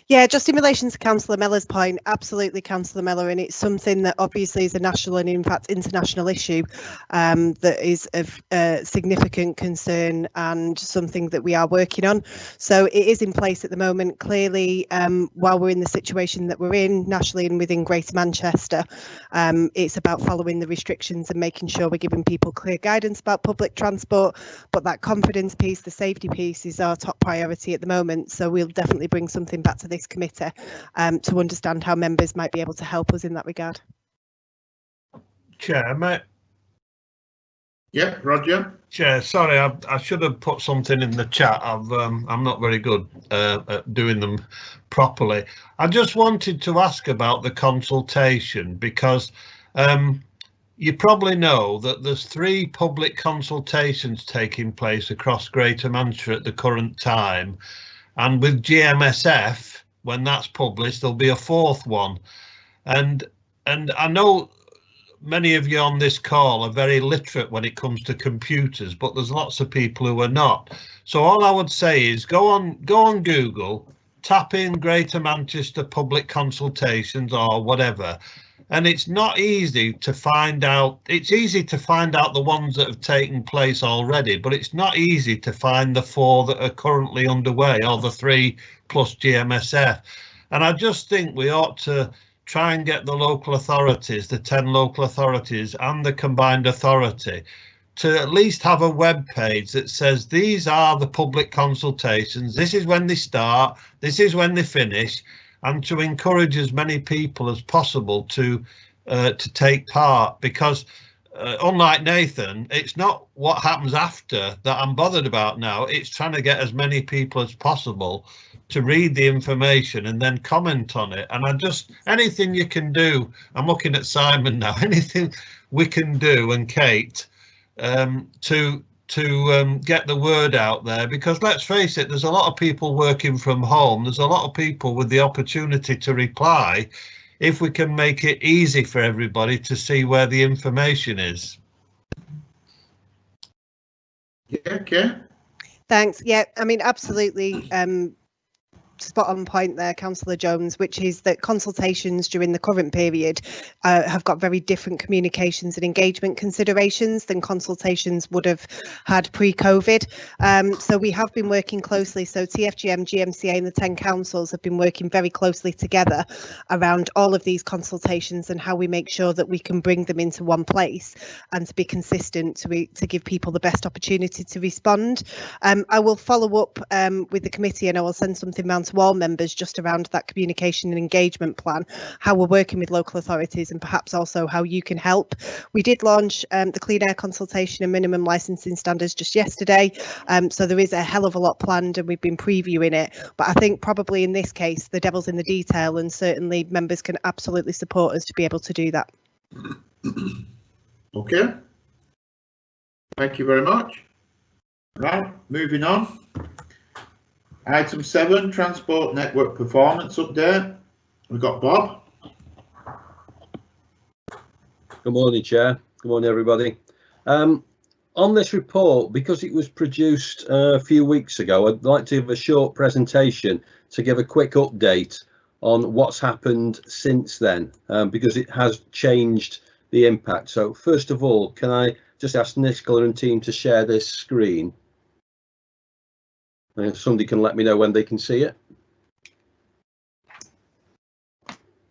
Yeah, just in relation to Councillor Miller's point, absolutely, Councillor Miller, and it's something that obviously is a national and in fact international issue that is of significant concern and something that we are working on. So it is in place at the moment. Clearly, while we're in the situation that we're in nationally and within Greater Manchester, it's about following the restrictions and making sure we're giving people clear guidance about public transport. But that confidence piece, the safety piece, is our top priority at the moment. So we'll definitely bring something back to this committee to understand how members might be able to help us in that regard. Chair, mate. Yeah, Roger. Chair, sorry, I should have put something in the chat. I'm not very good at doing them properly. I just wanted to ask about the consultation, because you probably know that there's 3 public consultations taking place across Greater Manchester at the current time, and with GMSF, when that's published, there'll be a 4th one. And I know many of you on this call are very literate when it comes to computers, but there's lots of people who are not. So all I would say is go on Google, tap in Greater Manchester public consultations or whatever, and it's not easy to find out. It's easy to find out the ones that have taken place already, but it's not easy to find the 4 that are currently underway, or the 3 plus GMSF. And I just think we ought to try and get the local authorities, the 10 local authorities and the combined authority, to at least have a web page that says these are the public consultations, this is when they start, this is when they finish, and to encourage as many people as possible to take part, because unlike Nathan, it's not what happens after that I'm bothered about now. It's trying to get as many people as possible to read the information and then comment on it. And anything you can do, I'm looking at Simon now, anything we can do, and Kate, to get the word out there, because let's face it, there's a lot of people working from home. There's a lot of people with the opportunity to reply, if we can make it easy for everybody to see where the information is. Yeah, okay. Thanks. Yeah, I mean, absolutely. Spot on point there, Councillor Jones, which is that consultations during the current period have got very different communications and engagement considerations than consultations would have had pre-COVID. So we have been working closely. So TFGM, GMCA and the 10 councils have been working very closely together around all of these consultations and how we make sure that we can bring them into one place and to be consistent, to give people the best opportunity to respond. I will follow up with the committee, and I will send something round to all members just around that communication and engagement plan, how we're working with local authorities, and perhaps also how you can help. We did launch the clean air consultation and minimum licensing standards just yesterday, so there is a hell of a lot planned and we've been previewing it, but I think probably in this case the devil's in the detail, and certainly members can absolutely support us to be able to do that. Okay, thank you very much. Right, moving on. Item 7, Transport Network Performance Update. We've got Bob. Good morning, Chair. Good morning, everybody. On this report, because it was produced a few weeks ago, I'd like to give a short presentation to give a quick update on what's happened since then, because it has changed the impact. So first of all, can I just ask Nicola and team to share this screen? And if somebody can let me know when they can see it.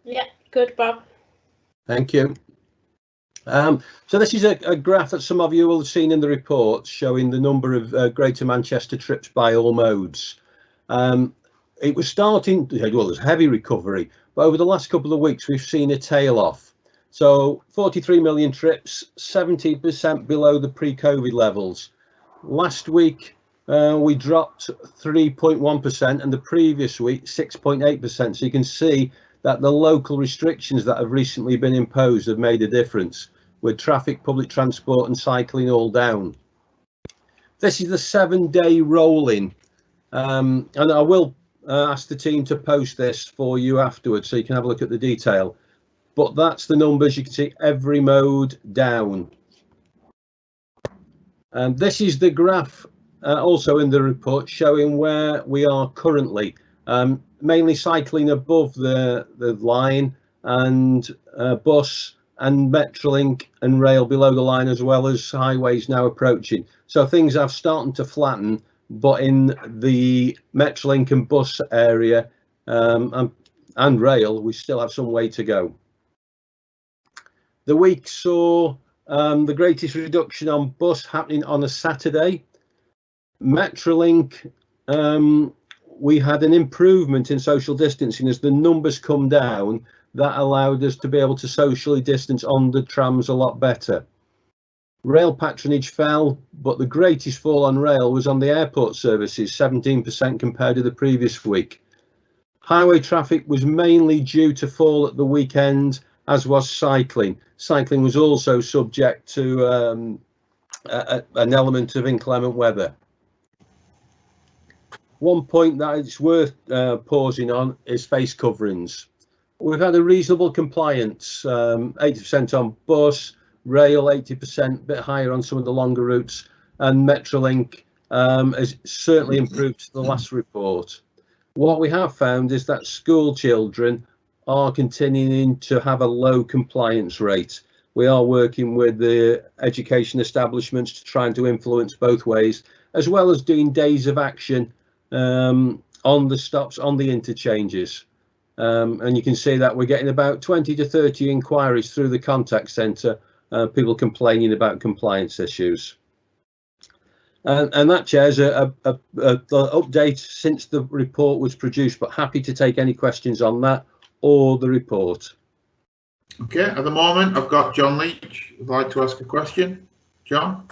Yeah, good, Bob. Thank you. So this is a graph that some of you will have seen in the report showing the number of Greater Manchester trips by all modes. It was starting, well, there's heavy recovery, but over the last couple of weeks, we've seen a tail off. So 43 million trips, 70% below the pre-COVID levels. Last week, we dropped 3.1%, and the previous week, 6.8%. So you can see that the local restrictions that have recently been imposed have made a difference, with traffic, public transport and cycling all down. This is the 7-day rolling, and I will ask the team to post this for you afterwards so you can have a look at the detail. But that's the numbers. You can see every mode down. And this is the graph also in the report showing where we are currently. Mainly cycling above the line, and bus and Metrolink and rail below the line, as well as highways now approaching. So things are starting to flatten, but in the Metrolink and bus area and rail, we still have some way to go. The week saw the greatest reduction on bus happening on a Saturday. Metrolink, we had an improvement in social distancing as the numbers come down. That allowed us to be able to socially distance on the trams a lot better. Rail patronage fell, but the greatest fall on rail was on the airport services, 17% compared to the previous week. Highway traffic was mainly due to fall at the weekend, as was cycling. Cycling was also subject to an element of inclement weather. One point that it's worth pausing on is face coverings. We've had a reasonable compliance, 80% on bus, rail 80%, a bit higher on some of the longer routes, and Metrolink has certainly improved to the last report. What we have found is that school children are continuing to have a low compliance rate. We are working with the education establishments to try and to influence both ways, as well as doing days of action on the stops, on the interchanges. And you can see that we're getting about 20 to 30 inquiries through the contact centre, people complaining about compliance issues. And that, Chair, is an update since the report was produced, but happy to take any questions on that or the report. Okay, at the moment, I've got John Leach who'd like to ask a question. John?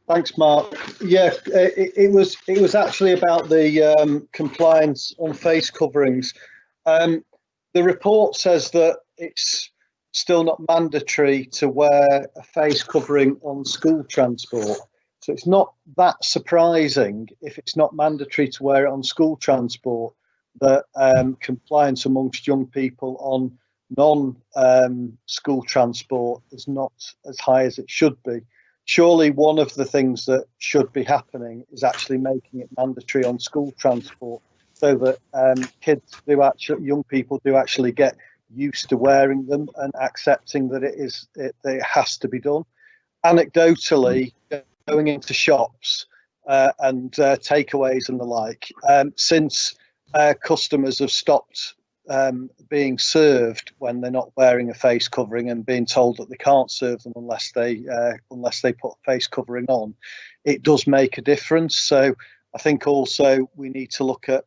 Thanks, Mark. Yeah, it was actually about the compliance on face coverings. The report says that it's still not mandatory to wear a face covering on school transport. So it's not that surprising if it's not mandatory to wear it on school transport that compliance amongst young people on non-school transport is not as high as it should be. Surely one of the things that should be happening is actually making it mandatory on school transport, so that young people do actually get used to wearing them and accepting that it has to be done. Anecdotally, going into shops and takeaways and the like, since customers have stopped being served when they're not wearing a face covering and being told that they can't serve them unless they put a face covering on, it does make a difference. So I think also we need to look at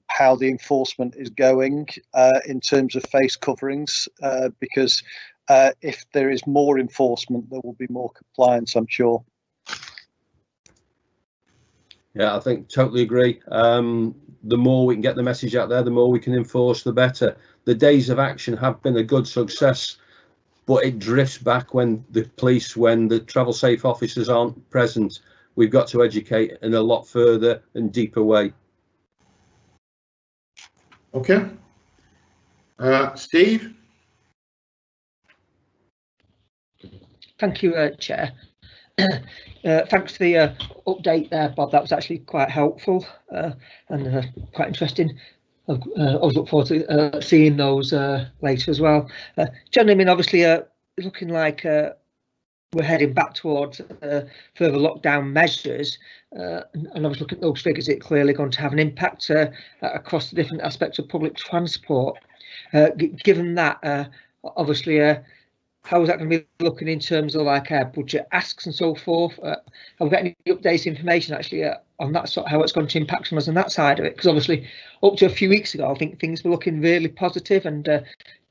how the enforcement is going in terms of face coverings, because if there is more enforcement, there will be more compliance, I'm sure. Yeah, I think totally agree. The more we can get the message out there, the more we can enforce, the better. The days of action have been a good success, but it drifts back when the police, when the travel safe officers aren't present. We've got to educate in a lot further and deeper way. Okay. Steve? Thank you, Chair. Thanks for the update there, Bob. That was actually quite helpful and quite interesting. I always look forward to seeing those later as well. John, I mean, obviously, looking like we're heading back towards further lockdown measures, and I was looking at those figures. It's clearly going to have an impact across the different aspects of public transport. Given that, obviously, how is that going to be looking in terms of like budget asks and so forth? Have we got any updated information actually on that sort, how it's going to impact on us on that side of it? Because obviously, up to a few weeks ago, I think things were looking really positive and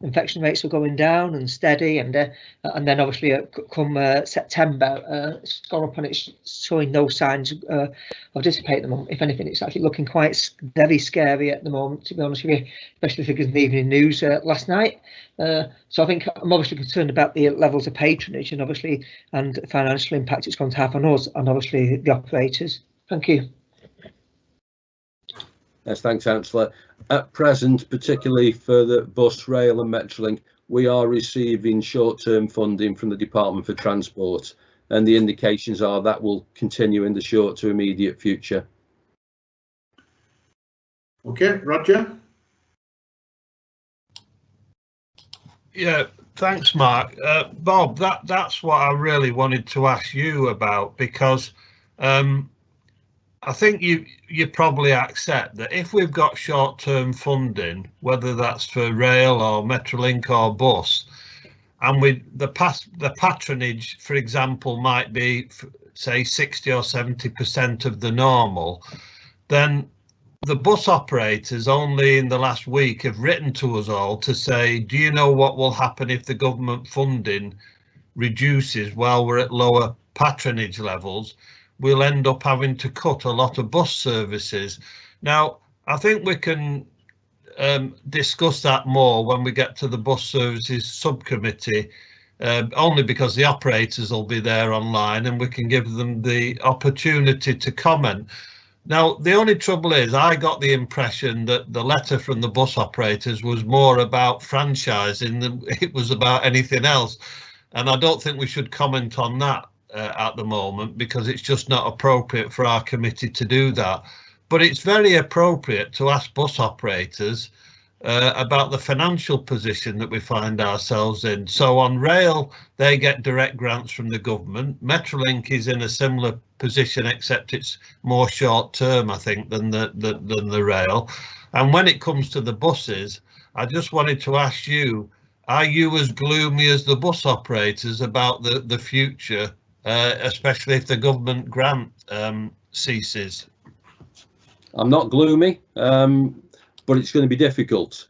infection rates were going down and steady, and then obviously come September, it's gone up and it's showing no signs of dissipating at the moment. If anything, it's actually looking quite very scary at the moment, to be honest with you, especially figures in the evening news last night. So I think I'm obviously concerned about the levels of patronage and obviously and financial impact it's going to have on us and obviously the operators. Thank you. Yes, thanks, Councillor. At present, particularly for the bus, rail and Metrolink, we are receiving short-term funding from the Department for Transport, and the indications are that will continue in the short to immediate future. Okay, Roger. Yeah, thanks, Mark. Bob, that's what I really wanted to ask you about, because I think you probably accept that if we've got short-term funding, whether that's for rail or Metrolink or bus, and the patronage, for example, might be say 60 or 70% of the normal, then the bus operators only in the last week have written to us all to say, do you know what will happen if the government funding reduces while we're at lower patronage levels? We'll end up having to cut a lot of bus services. Now, I think we can discuss that more when we get to the bus services subcommittee, only because the operators will be there online and we can give them the opportunity to comment. Now, the only trouble is I got the impression that the letter from the bus operators was more about franchising than it was about anything else. And I don't think we should comment on that at the moment, because it's just not appropriate for our committee to do that. But it's very appropriate to ask bus operators about the financial position that we find ourselves in. So on rail, they get direct grants from the government. Metrolink is in a similar position, except it's more short term, I think, than the rail. And when it comes to the buses, I just wanted to ask you, are you as gloomy as the bus operators about the future, especially if the government grant ceases? I'm not gloomy, but it's going to be difficult.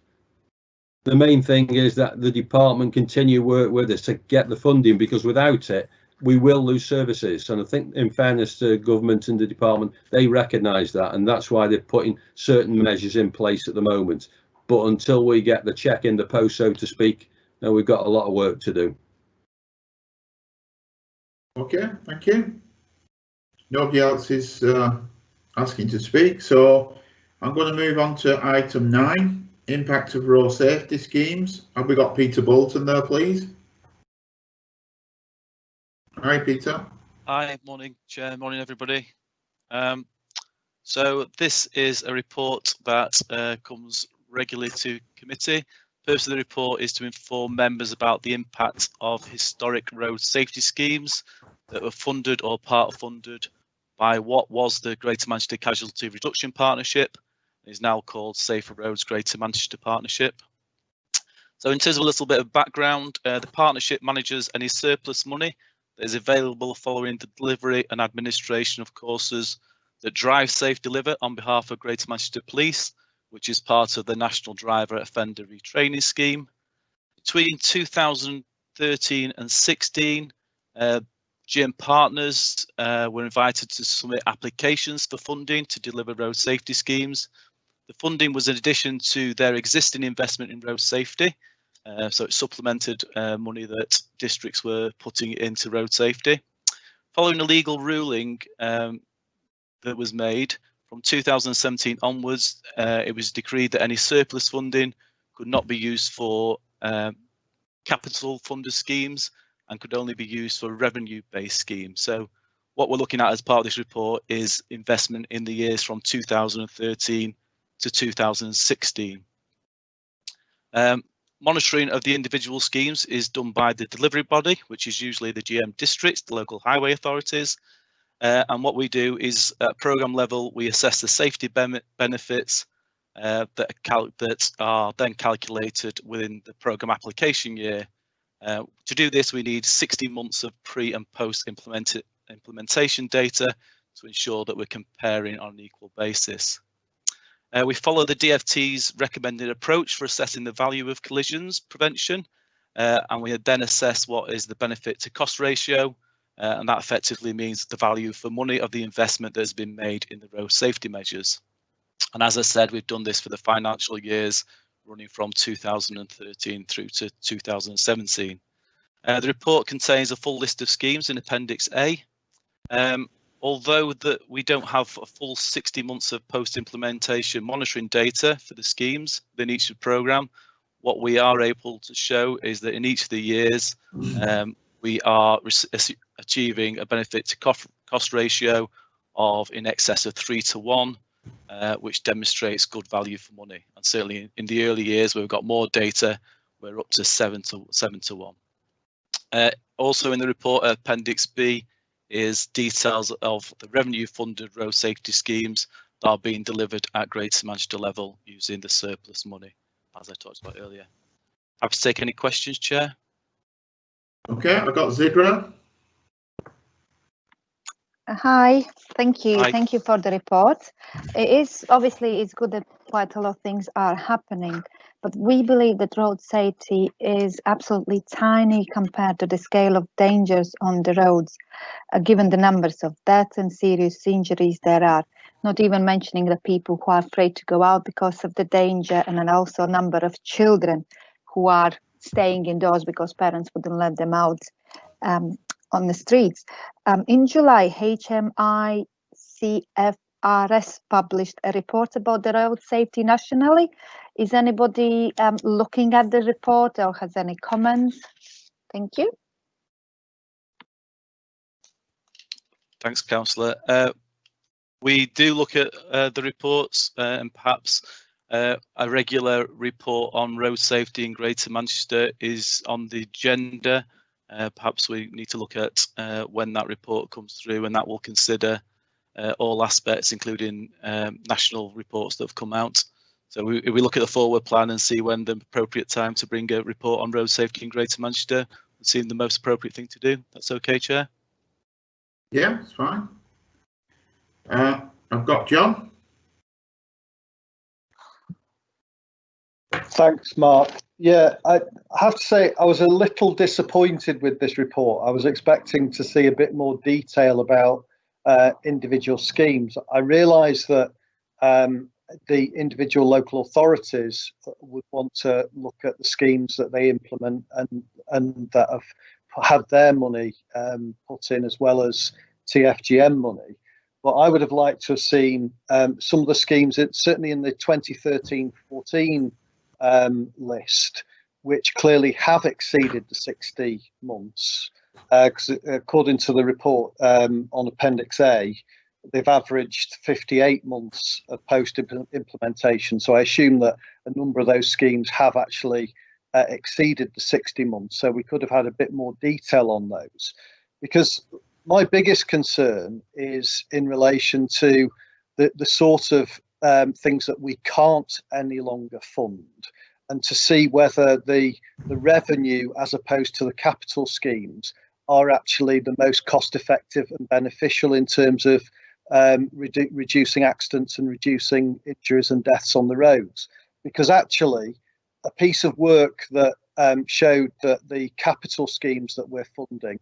The main thing is that the department continue work with us to get the funding, because without it, we will lose services. And I think, in fairness to government and the department, they recognise that, and that's why they're putting certain measures in place at the moment. But until we get the check in the post, so to speak, we've got a lot of work to do. Okay, thank you. Nobody else is asking to speak, so I'm going to move on to item 9, impact of road safety schemes. Have we got Peter Bolton there, please? Hi, Peter. Hi, morning, Chair, morning, everybody. So this is a report that comes regularly to committee. The purpose of the report is to inform members about the impact of historic road safety schemes that were funded or part funded by what was the Greater Manchester Casualty Reduction Partnership. It is now called Safer Roads Greater Manchester Partnership. So in terms of a little bit of background, the partnership manages any surplus money that is available following the delivery and administration of courses that Drive Safe deliver on behalf of Greater Manchester Police, which is part of the National Driver Offender Retraining Scheme. Between 2013 and 16, GM partners were invited to submit applications for funding to deliver road safety schemes. The funding was in addition to their existing investment in road safety, so it supplemented money that districts were putting into road safety. Following a legal ruling that was made from 2017 onwards, it was decreed that any surplus funding could not be used for capital funder schemes, and could only be used for revenue-based schemes. So what we're looking at as part of this report is investment in the years from 2013 to 2016. Monitoring of the individual schemes is done by the delivery body, which is usually the GM districts, the local highway authorities. And what we do is at programme level, we assess the safety benefits that are then calculated within the programme application year. To do this, we need 60 months of pre and post implementation data to ensure that we're comparing on an equal basis. We follow the DFT's recommended approach for assessing the value of collisions prevention, and we then assess what is the benefit to cost ratio, and that effectively means the value for money of the investment that has been made in the road safety measures. And as I said, we've done this for the financial years running from 2013 through to 2017. The report contains a full list of schemes in Appendix A. Although we don't have a full 60 months of post-implementation monitoring data for the schemes within each programme, what we are able to show is that in each of the years, we are achieving a benefit to cost ratio of in excess of 3 to 1, which demonstrates good value for money. And certainly in the early years where we've got more data, we're up to 7 to 1. Also in the report, Appendix B is details of the revenue funded road safety schemes that are being delivered at Greater Manchester level using the surplus money, as I talked about earlier. Happy to take any questions, Chair. Okay, I've got Zidra. Hi, thank you. Hi. Thank you for the report. It is obviously it's good that quite a lot of things are happening, but we believe that road safety is absolutely tiny compared to the scale of dangers on the roads, given the numbers of deaths and serious injuries there are, not even mentioning the people who are afraid to go out because of the danger, and then also a number of children who are staying indoors because parents wouldn't let them out on the streets. In July, HMICFRS published a report about the road safety nationally. Is anybody looking at the report or has any comments? Thank you. Thanks, Councillor. We do look at the reports and perhaps a regular report on road safety in Greater Manchester is on the agenda. Perhaps we need to look at when that report comes through, and that will consider all aspects, including national reports that have come out. So we look at the forward plan and see when the appropriate time to bring a report on road safety in Greater Manchester would seem the most appropriate thing to do. That's okay, Chair? Yeah, it's fine. I've got John. Thanks, Mark. Yeah, I have to say I was a little disappointed with this report. I was expecting to see a bit more detail about individual schemes. I realise that the individual local authorities would want to look at the schemes that they implement and that have had their money put in, as well as TFGM money. But I would have liked to have seen some of the schemes, certainly in the 2013-14 list, which clearly have exceeded the 60 months. Because according to the report on Appendix A, they've averaged 58 months of post-implementation. So I assume that a number of those schemes have actually exceeded the 60 months. So we could have had a bit more detail on those. Because my biggest concern is in relation to the sort of things that we can't any longer fund, and to see whether the revenue as opposed to the capital schemes are actually the most cost effective and beneficial in terms of reducing accidents and reducing injuries and deaths on the roads. Because actually a piece of work that showed that the capital schemes that we're funding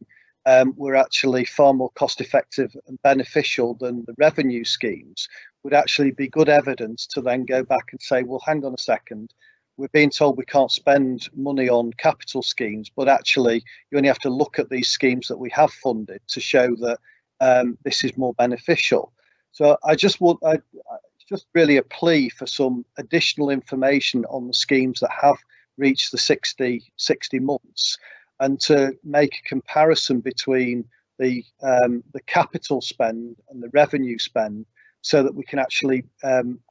were actually far more cost effective and beneficial than the revenue schemes would actually be good evidence to then go back and say, well, hang on a second, we're being told we can't spend money on capital schemes, but actually you only have to look at these schemes that we have funded to show that this is more beneficial. So I just want, just really a plea for some additional information on the schemes that have reached the 60 months. and to make a comparison between the capital spend and the revenue spend, so that we can actually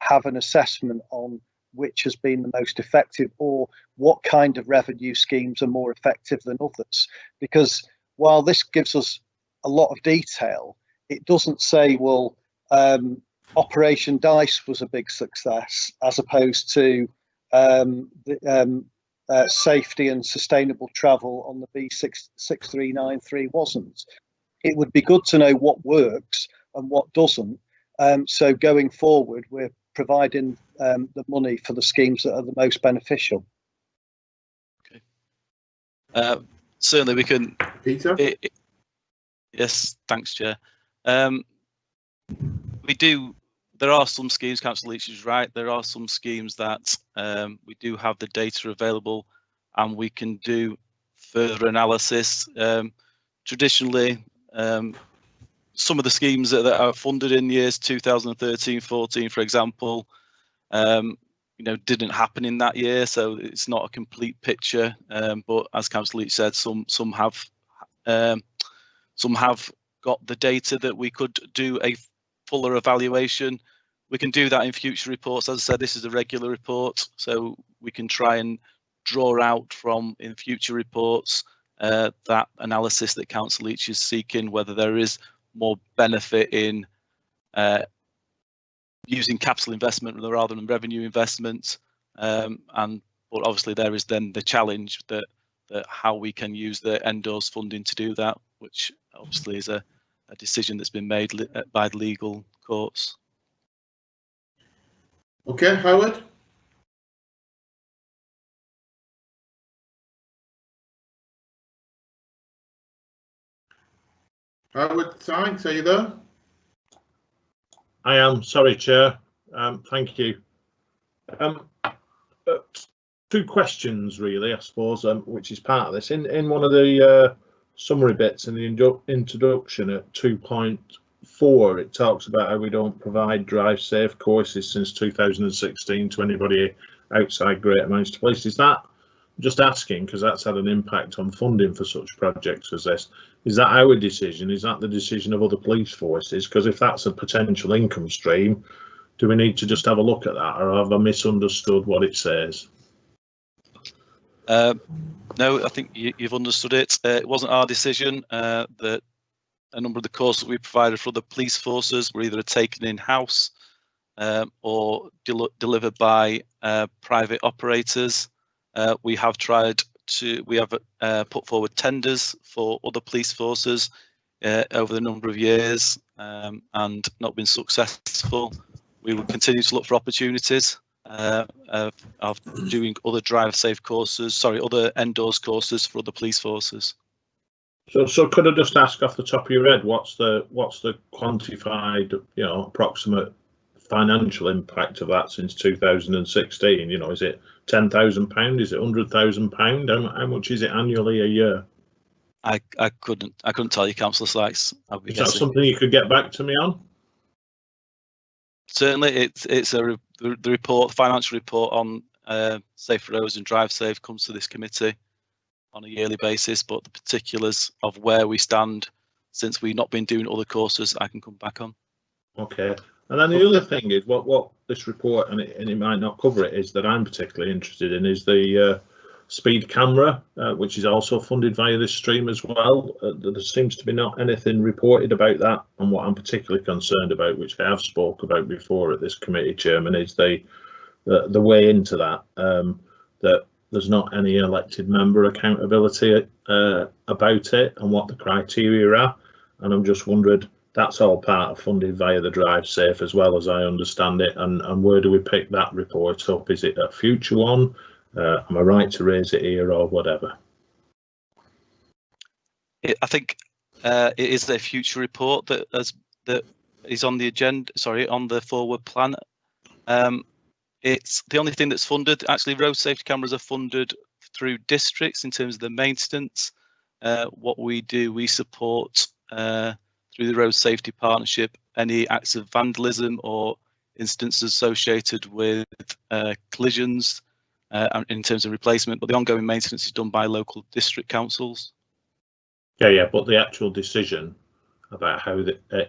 have an assessment on which has been the most effective, or what kind of revenue schemes are more effective than others. Because while this gives us a lot of detail, it doesn't say, well, Operation DICE was a big success, as opposed to safety and sustainable travel on the B6393 wasn't. It would be good to know what works and what doesn't. So going forward, we're providing the money for the schemes that are the most beneficial. Okay. Certainly we can. Peter? Yes, thanks, Chair. There are some schemes, Councillor Leach is right, there are some schemes that we do have the data available and we can do further analysis. Traditionally, some of the schemes that are funded in years 2013-14, for example, didn't happen in that year, so it's not a complete picture. But as Councillor Leach said, some have got the data that we could do a fuller evaluation. We can do that in future reports. As I said, this is a regular report, so we can try and draw out from in future reports that analysis that Councillor Leach is seeking, whether there is more benefit in using capital investment rather than revenue investment. But obviously there is then the challenge that how we can use the NDOS funding to do that, which obviously is a decision that's been made by the legal courts. Okay, Howard? Howard Sykes, are you there? I am, sorry, Chair. Thank you. Two questions, really, I suppose, which is part of this. In one of the summary bits in the introduction at 2.4, it talks about how we don't provide drive safe courses since 2016 to anybody outside Greater Manchester Police. Is that, just asking, because that's had an impact on funding for such projects as this, is that our decision? Is that the decision of other police forces? Because if that's a potential income stream, do we need to just have a look at that, or have I misunderstood what it says? No, I think you've understood it. It wasn't our decision. That a number of the courses that we provided for the police forces were either taken in-house or delivered by private operators. We have put forward tenders for other police forces over the number of years and not been successful. We will continue to look for opportunities of doing other drive-safe courses, other NDOS courses for other police forces. So could I just ask off the top of your head, what's the quantified, approximate financial impact of that since 2016? Is it £10,000? Is it £100,000? How much is it annually a year? I couldn't tell you, Councillor Sykes. Is that something you could get back to me on? Certainly, it's the report, financial report on safe roads and drive safe comes to this committee on a yearly basis, but the particulars of where we stand since we've not been doing other courses, I can come back on. Okay. And then the other thing is what this report, and it might not cover it, is that I'm particularly interested in is the speed camera, which is also funded via this stream as well. There seems to be not anything reported about that, and what I'm particularly concerned about, which I have spoke about before at this committee, Chairman, is the way into that, that there's not any elected member accountability about it and what the criteria are, and I'm just wondering, that's all part of funded via the Drive Safe as well, as I understand it, and where do we pick that report up? Is it a future one? Am I right to raise it here or whatever? I think it is a future report that is on the agenda. Sorry, on the forward plan. It's the only thing that's funded. Actually, road safety cameras are funded through districts in terms of the maintenance. What we do, we support through the Road Safety Partnership any acts of vandalism or incidents associated with collisions. in terms of replacement, but the ongoing maintenance is done by local district councils. Yeah, but the actual decision about how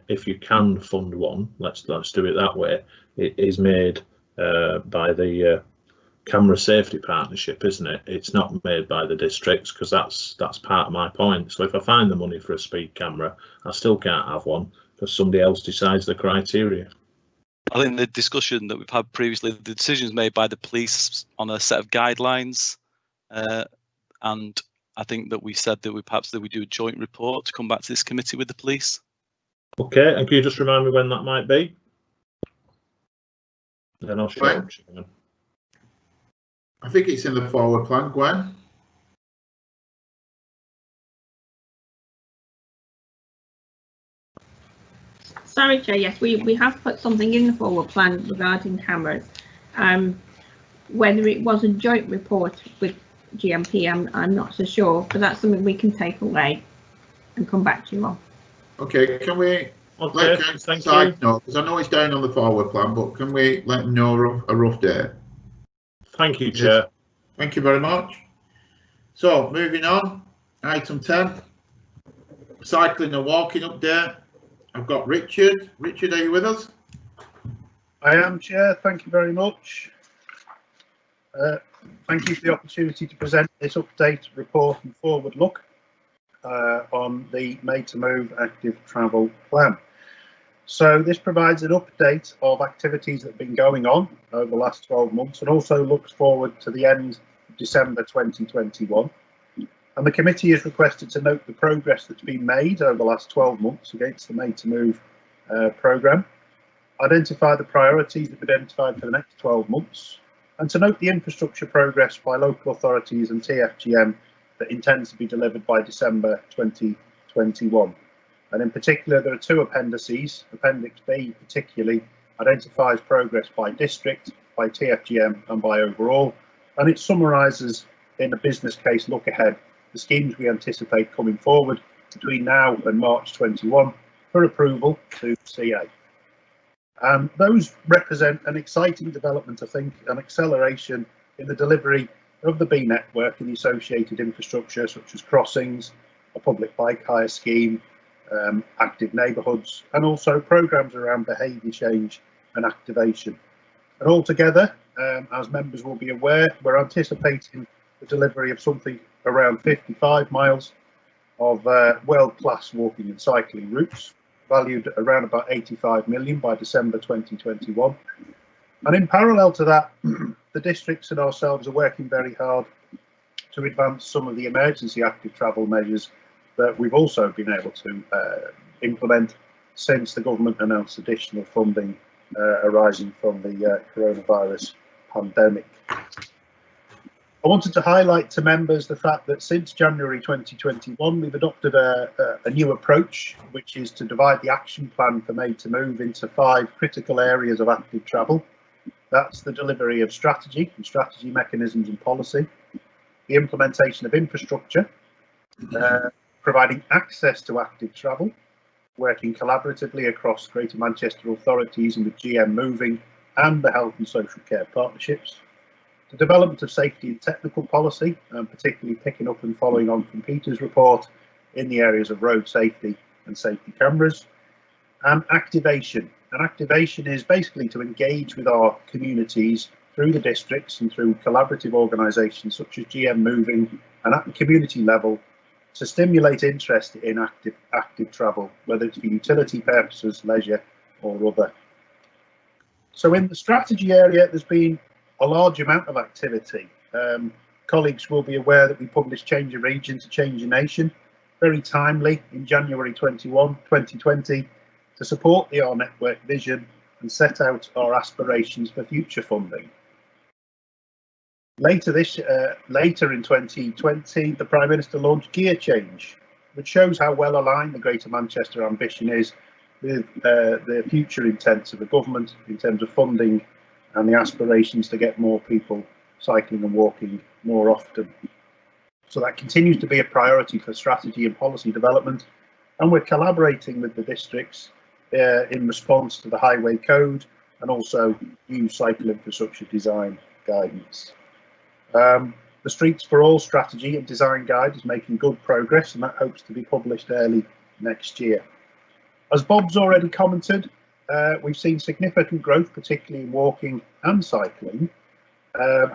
if you can fund one, let's do it that way, it is made by the camera safety partnership, isn't it? It's not made by the districts, because that's part of my point. So if I find the money for a speed camera, I still can't have one because somebody else decides the criteria. I think the discussion that we've had previously, the decisions made by the police on a set of guidelines, and I think that we said that we do a joint report to come back to this committee with the police. Okay, and can you just remind me when that might be? Then I'll show up. I think it's in the forward plan, Gwen. Sorry, Chair. Yes, we have put something in the forward plan regarding cameras. Whether it was a joint report with GMP, I'm not so sure, but that's something we can take away and come back to you on. Okay, can we let Councillor Syke know, because I know it's down on the forward plan, but can we let them know a rough date? Thank you, Chair. Yes. Thank you very much. So, moving on, item 10, cycling and walking update. I've got Richard. Richard, are you with us? I am, Chair. Thank you very much. Thank you for the opportunity to present this update, report and forward look on the Made to Move active travel plan. So this provides an update of activities that have been going on over the last 12 months and also looks forward to the end of December 2021. And the committee is requested to note the progress that's been made over the last 12 months against the Made to Move programme, identify the priorities that we've identified for the next 12 months, and to note the infrastructure progress by local authorities and TFGM that intends to be delivered by December 2021. And in particular, there are two appendices. Appendix B particularly identifies progress by district, by TFGM and by overall, and it summarises in a business case look ahead the schemes we anticipate coming forward between now and March 21 for approval to CA. Those represent an exciting development, I think, an acceleration in the delivery of the B network and the associated infrastructure such as crossings, a public bike hire scheme, active neighbourhoods, and also programmes around behaviour change and activation. And altogether, as members will be aware, we're anticipating the delivery of something around 55 miles of world-class walking and cycling routes, valued at around about 85 million by December 2021. And in parallel to that, the districts and ourselves are working very hard to advance some of the emergency active travel measures that we've also been able to implement since the government announced additional funding arising from the coronavirus pandemic. I wanted to highlight to members the fact that since January 2021, we've adopted a new approach, which is to divide the action plan for Made to Move into 5 critical areas of active travel. That's the delivery of strategy and strategy mechanisms and policy, the implementation of infrastructure, providing access to active travel, working collaboratively across Greater Manchester authorities and with GM Moving and the health and social care partnerships, the development of safety and technical policy, particularly picking up and following on from Peter's report in the areas of road safety and safety cameras, and activation. And activation is basically to engage with our communities through the districts and through collaborative organisations such as GM Moving and at the community level to stimulate interest in active travel, whether it's for utility purposes, leisure or other. So in the strategy area, there's been a large amount of activity. Colleagues will be aware that we published Change a Region to Change a Nation, very timely in January 2020 to support the R Network vision and set out our aspirations for future funding. Later in 2020, the Prime Minister launched Gear Change, which shows how well aligned the Greater Manchester ambition is with the future intents of the government in terms of funding and the aspirations to get more people cycling and walking more often. So that continues to be a priority for strategy and policy development, and we're collaborating with the districts in response to the Highway Code and also new cycle infrastructure design guidance. The Streets for All strategy and design guide is making good progress, and that hopes to be published early next year. As Bob's already commented, we've seen significant growth, particularly in walking and cycling.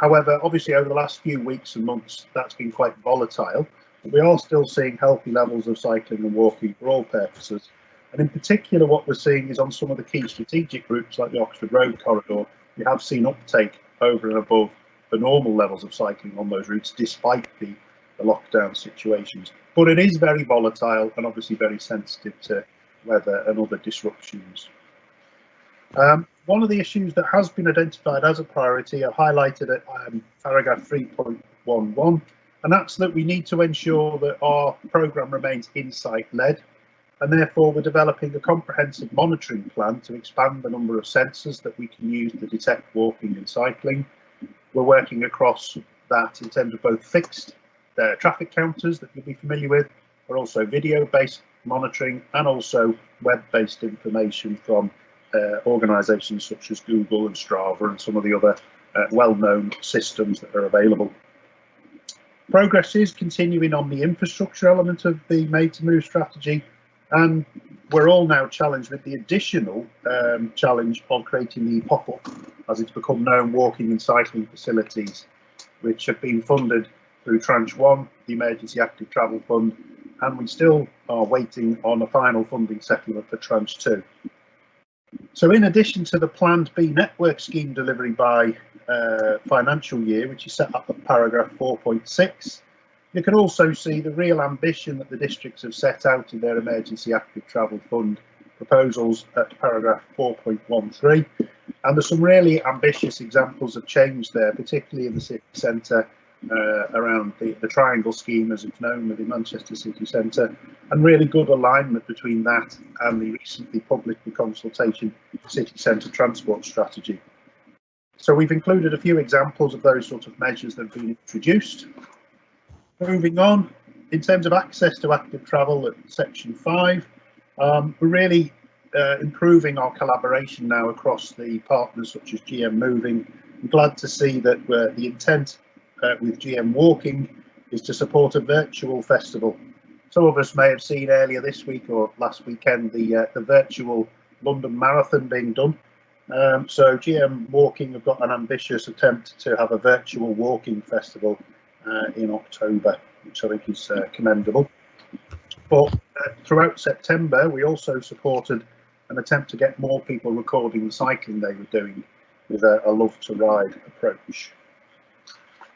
However, obviously over the last few weeks and months, that's been quite volatile. But we are still seeing healthy levels of cycling and walking for all purposes. And in particular, what we're seeing is on some of the key strategic routes like the Oxford Road corridor, we have seen uptake over and above the normal levels of cycling on those routes, despite the lockdown situations. But it is very volatile and obviously very sensitive to weather and other disruptions. One of the issues that has been identified as a priority, I've highlighted at paragraph 3.11, and that's that we need to ensure that our programme remains insight-led, and therefore we're developing a comprehensive monitoring plan to expand the number of sensors that we can use to detect walking and cycling. We're working across that in terms of both fixed traffic counters that you'll be familiar with, but also video-based monitoring and also web-based information from organisations such as Google and Strava and some of the other well-known systems that are available. Progress is continuing on the infrastructure element of the Made to Move strategy, and we're all now challenged with the additional challenge of creating the pop-up, as it's become known, walking and cycling facilities, which have been funded through Tranche 1, the Emergency Active Travel Fund, and we still are waiting on a final funding settlement for Tranche 2. So in addition to the planned B network scheme delivery by financial year, which is set up at paragraph 4.6, you can also see the real ambition that the districts have set out in their Emergency Active Travel Fund proposals at paragraph 4.13. And there's some really ambitious examples of change there, particularly in the city centre, around the triangle scheme, as it's known, within Manchester City Centre, and really good alignment between that and the recently published consultation city centre transport strategy. So we've included a few examples of those sort of measures that have been introduced. Moving on, in terms of access to active travel at section 5, we're really improving our collaboration now across the partners such as GM Moving. I'm glad to see that the intent with GM Walking is to support a virtual festival. Some of us may have seen earlier this week or last weekend the virtual London Marathon being done. So GM Walking have got an ambitious attempt to have a virtual walking festival in October, which I think is commendable. But throughout September, we also supported an attempt to get more people recording the cycling they were doing with a love to ride approach.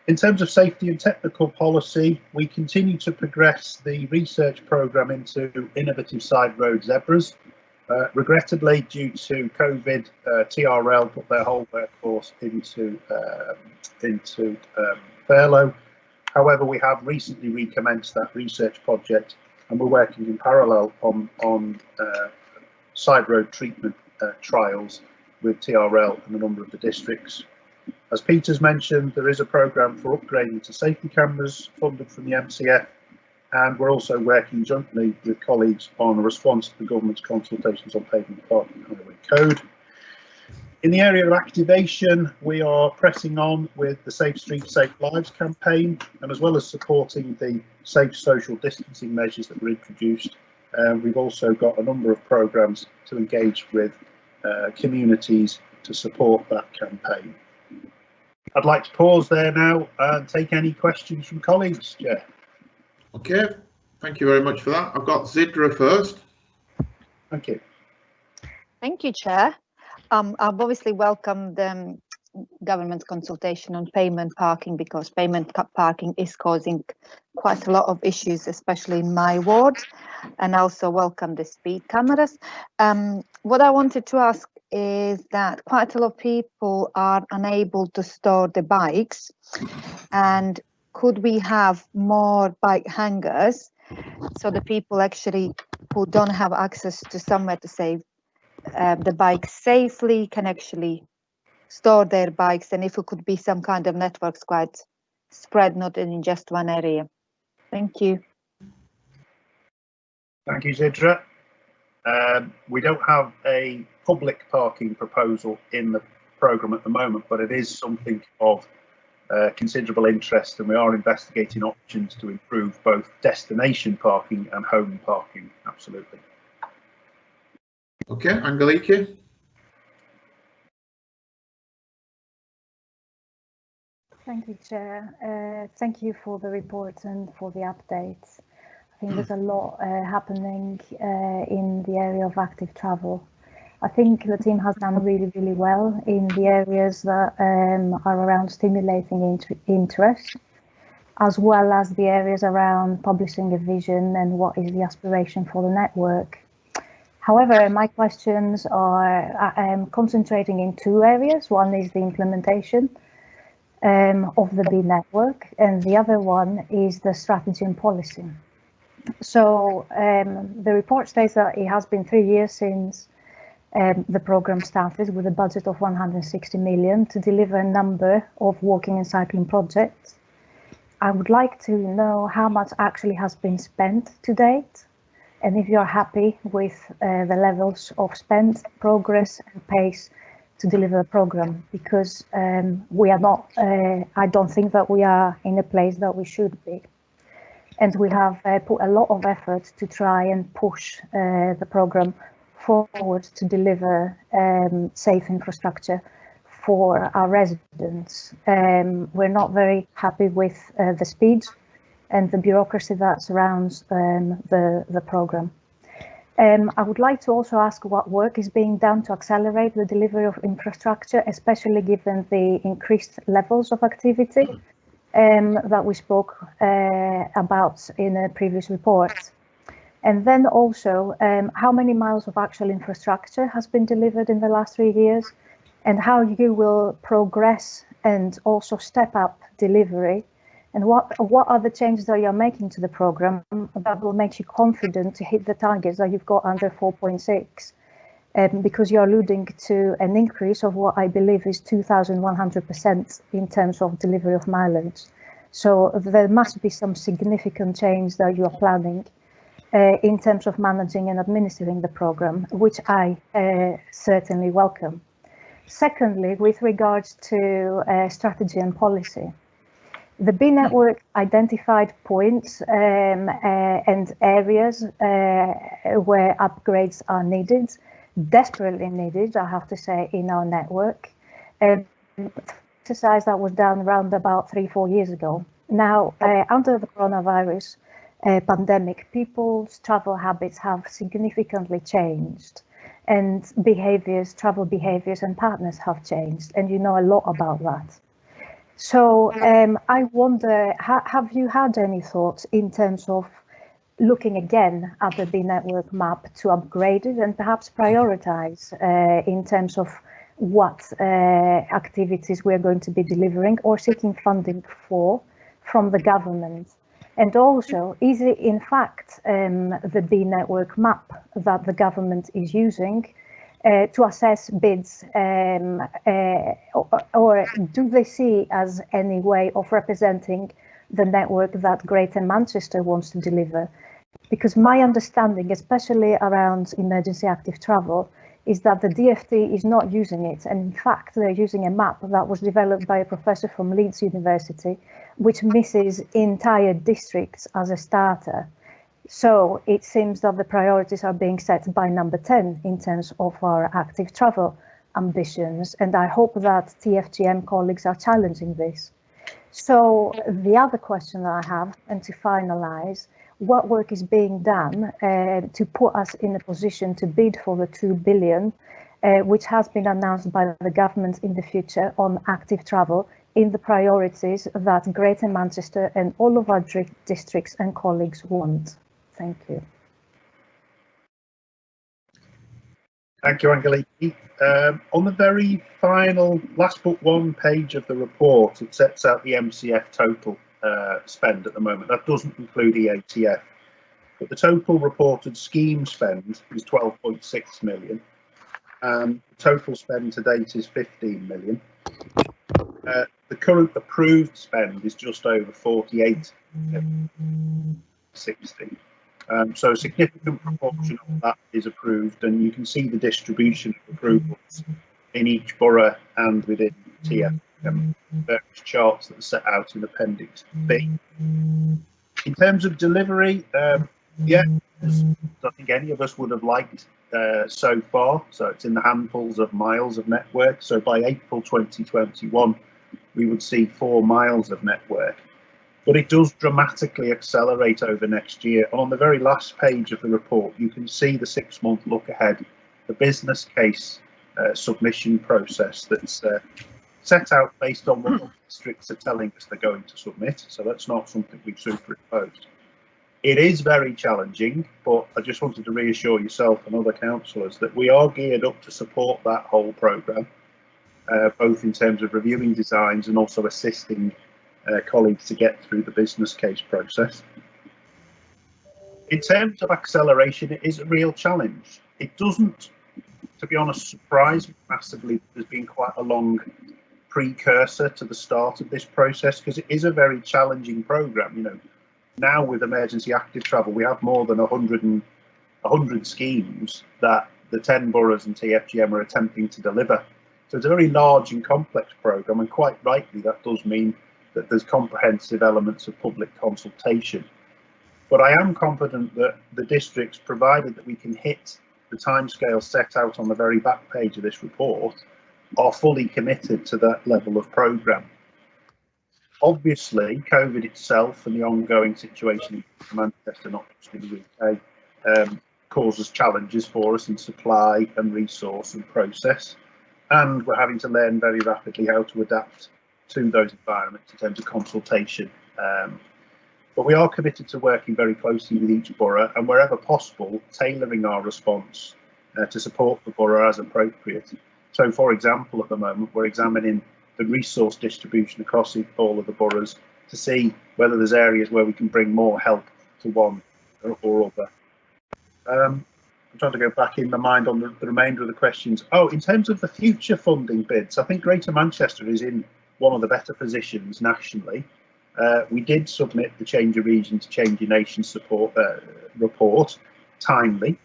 In terms of safety and technical policy, we continue to progress the research programme into innovative side road zebras. Regrettably, due to COVID, TRL put their whole workforce into furlough. However, we have recently recommenced that research project, and we're working in parallel on side road treatment trials with TRL and a number of the districts. As Peter's mentioned, there is a programme for upgrading to safety cameras funded from the MCF, and we're also working jointly with colleagues on a response to the government's consultations on pavement parking highway code. In the area of activation, we are pressing on with the Safe Streets, Safe Lives campaign, and as well as supporting the safe social distancing measures that were introduced, we've also got a number of programmes to engage with communities to support that campaign. I'd like to pause there now and take any questions from colleagues, Chair. Okay, thank you very much for that. I've got Zidra first. Thank you. Thank you, Chair. I've obviously welcomed the government's consultation on payment parking, because payment parking is causing quite a lot of issues, especially in my ward, and also welcome the speed cameras. What I wanted to ask is that quite a lot of people are unable to store the bikes, and could we have more bike hangers so the people actually who don't have access to somewhere to save the bikes safely can actually store their bikes, and if it could be some kind of network quite spread, not in just one area. Thank you. Thank you, Zidra. We don't have a public parking proposal in the programme at the moment, but it is something of considerable interest, and we are investigating options to improve both destination parking and home parking. Absolutely. Okay, Angelika. Thank you, Chair. Thank you for the report and for the updates. I think there's a lot happening in the area of active travel. I think the team has done really, really well in the areas that are around stimulating interest, as well as the areas around publishing a vision and what is the aspiration for the network. However, my questions are concentrating in two areas. One is the implementation of the B network, and the other one is the strategy and policy. So the report states that it has been 3 years since the program started, with a budget of 160 million to deliver a number of walking and cycling projects. I would like to know how much actually has been spent to date, and if you're happy with the levels of spend, progress and pace to deliver the program, because we are not, I don't think that we are in a place that we should be. And we have put a lot of effort to try and push the program forward to deliver safe infrastructure for our residents. We're not very happy with the speed and the bureaucracy that surrounds the program. I would like to also ask what work is being done to accelerate the delivery of infrastructure, especially given the increased levels of activity that we spoke about in a previous report. And then also, how many miles of actual infrastructure has been delivered in the last 3 years, and how you will progress and also step up delivery, and what are the changes that you're making to the program that will make you confident to hit the targets that you've got under 4.6, because you're alluding to an increase of what I believe is 2,100% in terms of delivery of mileage. So there must be some significant change that you are planning in terms of managing and administering the program, which I certainly welcome. Secondly, with regards to strategy and policy, the B network identified points and areas where upgrades are needed, desperately needed, I have to say, in our network. Exercise that was done around about 3-4 years ago. Now, under the coronavirus pandemic, people's travel habits have significantly changed, and travel behaviors and partners have changed, and you know a lot about that. So I wonder, have you had any thoughts in terms of looking again at the B network map to upgrade it and perhaps prioritize in terms of what activities we're going to be delivering or seeking funding for from the government? And also, is it in fact the B network map that the government is using to assess bids, or do they see as any way of representing the network that Greater Manchester wants to deliver? Because my understanding, especially around emergency active travel, is that the DfT is not using it, and in fact they're using a map that was developed by a professor from Leeds University, which misses entire districts as a starter. So it seems that the priorities are being set by number 10 in terms of our active travel ambitions, and I hope that TFGM colleagues are challenging this. So the other question that I have, and to finalise, what work is being done to put us in a position to bid for the 2 billion, which has been announced by the government in the future on active travel in the priorities that Greater Manchester and all of our districts and colleagues want? Thank you. Thank you, Angeliki. On the very final, last but one page of the report, it sets out the MCF total spend at the moment. That doesn't include EATF, but the total reported scheme spend is 12.6 million. The total spend to date is 15 million. The current approved spend is just over 48 million, 60. So a significant proportion of that is approved, and you can see the distribution of approvals in each borough and within TFM. various charts that are set out in Appendix B. In terms of delivery, yeah, I think any of us would have liked so far. So it's in the handfuls of miles of network. So by April 2021, we would see 4 miles of network. But it does dramatically accelerate over next year. And on the very last page of the report, you can see the 6-month look ahead, the business case submission process that's set out based on what the districts are telling us they're going to submit. So that's not something we've superimposed. It is very challenging, but I just wanted to reassure yourself and other councillors that we are geared up to support that whole programme, both in terms of reviewing designs and also assisting colleagues to get through the business case process. In terms of acceleration, it is a real challenge. It doesn't, to be honest, surprise me massively. There's been quite a long precursor to the start of this process because it is a very challenging programme. You know, now with emergency active travel, we have more than 100 schemes that the 10 boroughs and TFGM are attempting to deliver. So it's a very large and complex programme, and quite rightly that does mean that there's comprehensive elements of public consultation. But I am confident that the districts, provided that we can hit the timescale set out on the very back page of this report, are fully committed to that level of programme. Obviously, COVID itself and the ongoing situation in Manchester, not just in the UK, causes challenges for us in supply and resource and process. And we're having to learn very rapidly how to adapt to those environments in terms of consultation. But we are committed to working very closely with each borough and wherever possible, tailoring our response to support the borough as appropriate. So, for example, at the moment, we're examining the resource distribution across all of the boroughs to see whether there's areas where we can bring more help to one or other. I'm trying to go back in my mind on the remainder of the questions. Oh, in terms of the future funding bids, I think Greater Manchester is in one of the better positions nationally. We did submit the Change of Region to Change of Nation support report timely.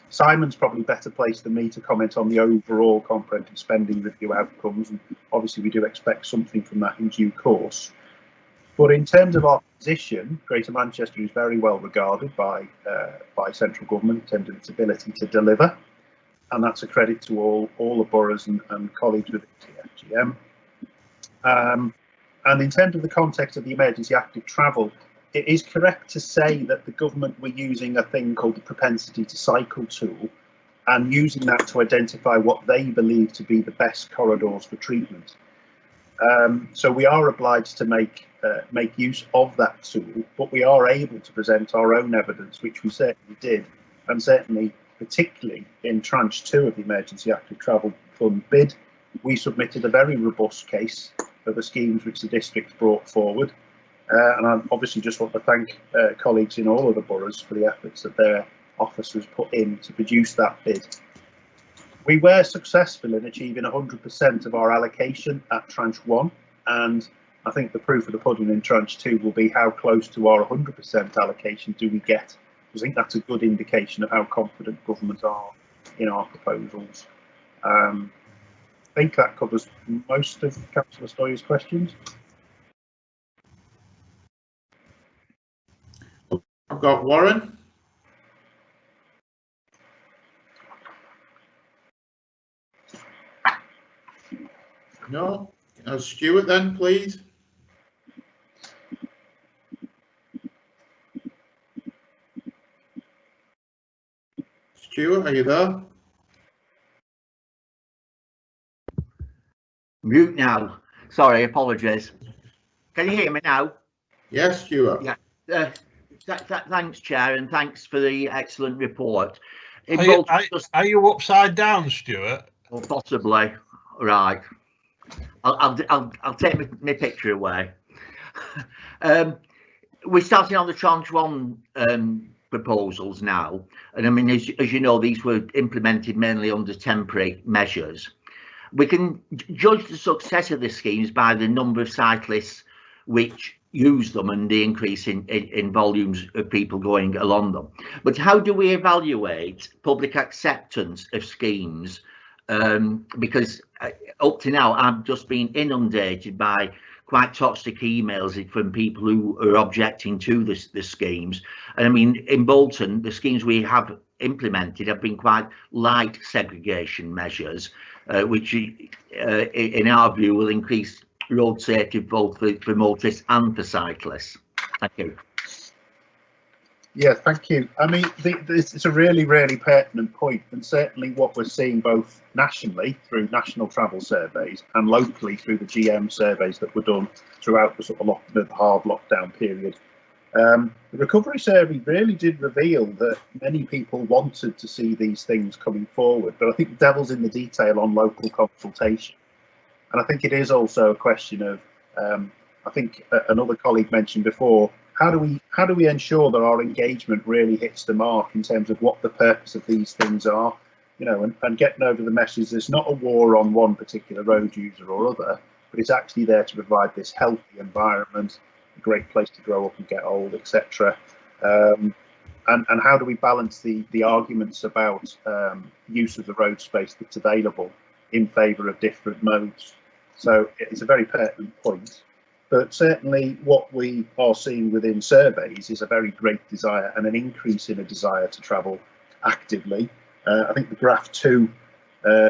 Simon's probably better placed than me to comment on the overall comprehensive spending review outcomes, and obviously we do expect something from that in due course. But in terms of our position, Greater Manchester is very well regarded by central government in terms of its ability to deliver, and that's a credit to all the boroughs and colleagues within TFGM. And in terms of the context of the emergency active travel, it is correct to say that the government were using a thing called the propensity to cycle tool and using that to identify what they believe to be the best corridors for treatment. So we are obliged to make use of that tool, but we are able to present our own evidence, which we certainly did, and certainly particularly in tranche 2 of the emergency active travel fund bid, we submitted a very robust case for the schemes which the district brought forward. And I obviously just want to thank colleagues in all of the boroughs for the efforts that their officers put in to produce that bid. We were successful in achieving 100% of our allocation at tranche 1, and I think the proof of the pudding in tranche 2 will be how close to our 100% allocation do we get. I think that's a good indication of how confident government are in our proposals. I think that covers most of Councillor Stoyer's questions. I've got Warren. No, Stuart then, please. Stuart, are you there? Mute now. Sorry, apologies. Can you hear me now? Yes, Stuart. Yeah. Thanks, Chair, and thanks for the excellent report. Are you upside down, Stuart? Well, possibly. Right. I'll take my picture away. We're starting on the tranche 1 proposals now, and I mean, as you know, these were implemented mainly under temporary measures. We can judge the success of the schemes by the number of cyclists which use them and the increase in volumes of people going along them. But how do we evaluate public acceptance of schemes because up to now I've just been inundated by quite toxic emails from people who are objecting to the schemes. And I mean, in Bolton, the schemes we have implemented have been quite light segregation measures, which in our view will increase road safety both for motorists and for cyclists. Thank you. Yeah, thank you. I mean, it's a really, really pertinent point, and certainly what we're seeing both nationally through national travel surveys and locally through the GM surveys that were done throughout the sort of the hard lockdown period. The recovery survey really did reveal that many people wanted to see these things coming forward, but I think the devil's in the detail on local consultation. And I think it is also a question of, I think another colleague mentioned before, how do we ensure that our engagement really hits the mark in terms of what the purpose of these things are, you know, and getting over the message there's not a war on one particular road user or other, but it's actually there to provide this healthy environment, a great place to grow up and get old, etc. And how do we balance the arguments about use of the road space that's available in favour of different modes? So it's a very pertinent point. But certainly what we are seeing within surveys is a very great desire and an increase in a desire to travel actively. I think the graph 2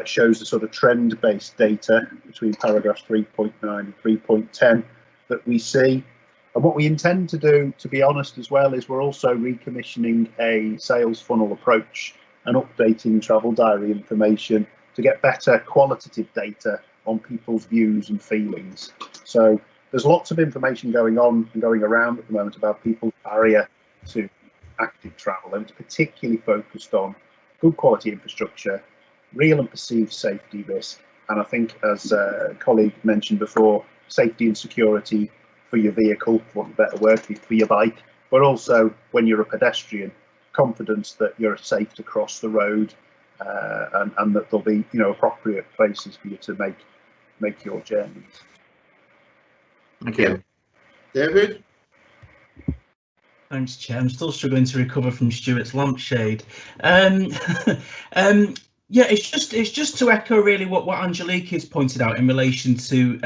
shows the sort of trend-based data between paragraphs 3.9 and 3.10 that we see. And what we intend to do, to be honest as well, is we're also recommissioning a sales funnel approach and updating travel diary information to get better qualitative data on people's views and feelings. So there's lots of information going on and going around at the moment about people's barrier to active travel, and it's particularly focused on good quality infrastructure, real and perceived safety risk, and I think, as a colleague mentioned before, safety and security for your vehicle, for want of a better word, for your bike, but also when you're a pedestrian, confidence that you're safe to cross the road, and that there'll be, you know, appropriate places for you to make your journeys. Thank you. David? Thanks, Chair. I'm still struggling to recover from Stuart's lampshade. Yeah, it's just to echo really what Angelique has pointed out in relation to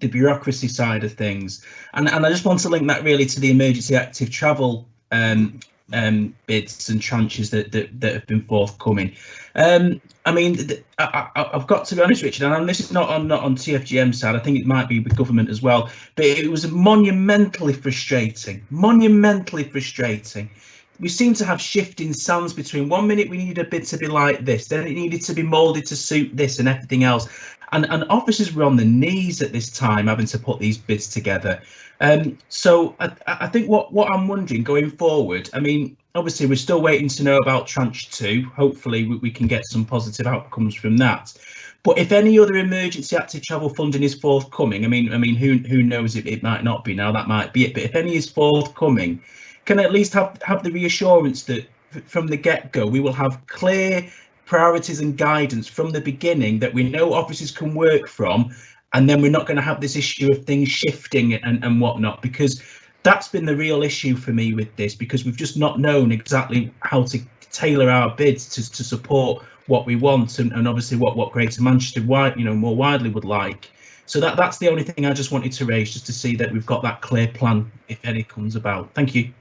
the bureaucracy side of things, and I just want to link that really to the emergency active travel bids and tranches that have been forthcoming. I mean, I've got to be honest, Richard, and this is not on TFGM side. I think it might be with government as well. But it was monumentally frustrating. We seem to have shifting sands between 1 minute we needed a bid to be like this, then it needed to be moulded to suit this and everything else. And officers were on the knees at this time having to put these bids together. So I think what I'm wondering going forward, I mean, obviously we're still waiting to know about tranche 2. Hopefully we can get some positive outcomes from that. But if any other emergency active travel funding is forthcoming, I mean, who knows, it might not be now, that might be it. But if any is forthcoming, can I at least have the reassurance that from the get-go we will have clear priorities and guidance from the beginning that we know officers can work from, and then we're not going to have this issue of things shifting and whatnot, because that's been the real issue for me with this, because we've just not known exactly how to tailor our bids to support what we want and obviously what Greater Manchester more widely would like. So that's the only thing I just wanted to raise, just to see that we've got that clear plan if any comes about. Thank you.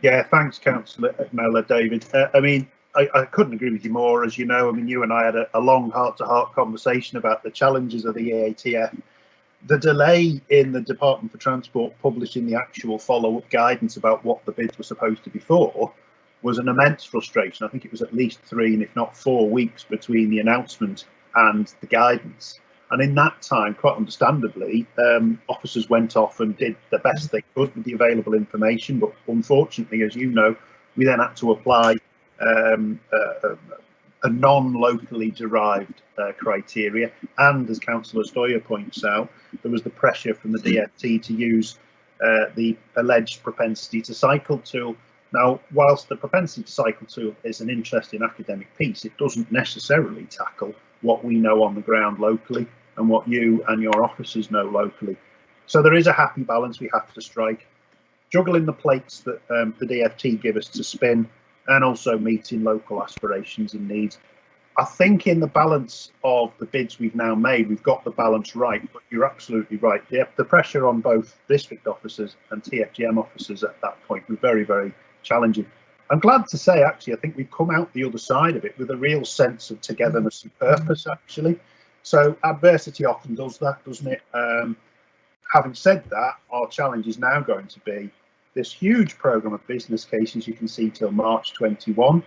Yeah, thanks, Councillor Mellor, David. I mean, I couldn't agree with you more. As you know, I mean, you and I had a long heart-to-heart conversation about the challenges of the EATF. The delay in the Department for Transport publishing the actual follow-up guidance about what the bids were supposed to be for was an immense frustration. I think it was at least 3 and if not 4 weeks between the announcement and the guidance. And in that time, quite understandably, officers went off and did the best they could with the available information. But unfortunately, as you know, we then had to apply a non-locally derived criteria. And as Councillor Stoyer points out, there was the pressure from the DFT to use the alleged propensity to cycle tool. Now, whilst the propensity to cycle tool is an interesting academic piece, it doesn't necessarily tackle what we know on the ground locally and what you and your officers know locally. So there is a happy balance we have to strike, juggling the plates that the DFT give us to spin and also meeting local aspirations and needs. I think in the balance of the bids we've now made, we've got the balance right, but you're absolutely right. The pressure on both district officers and TFGM officers at that point was very, very challenging. I'm glad to say, actually, I think we've come out the other side of it with a real sense of togetherness and purpose, actually. So adversity often does that, doesn't it? Having said that, our challenge is now going to be this huge programme of business cases you can see till March 21,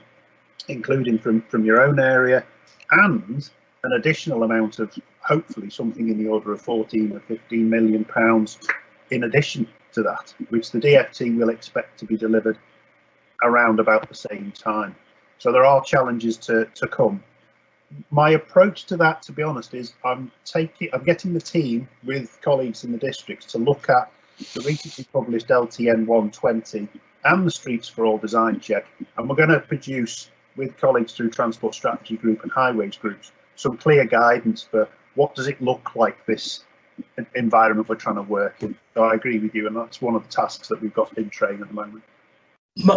including from your own area, and an additional amount of, hopefully, something in the order of 14 or 15 million pounds in addition to that, which the DFT will expect to be delivered around about the same time. So there are challenges to come. My approach to that, to be honest, is I'm getting the team with colleagues in the districts to look at the recently published LTN 120 and the Streets for All design check, and we're going to produce, with colleagues through Transport Strategy Group and Highways Groups, some clear guidance for what does it look like, this environment we're trying to work in. So I agree with you, and that's one of the tasks that we've got in train at the moment.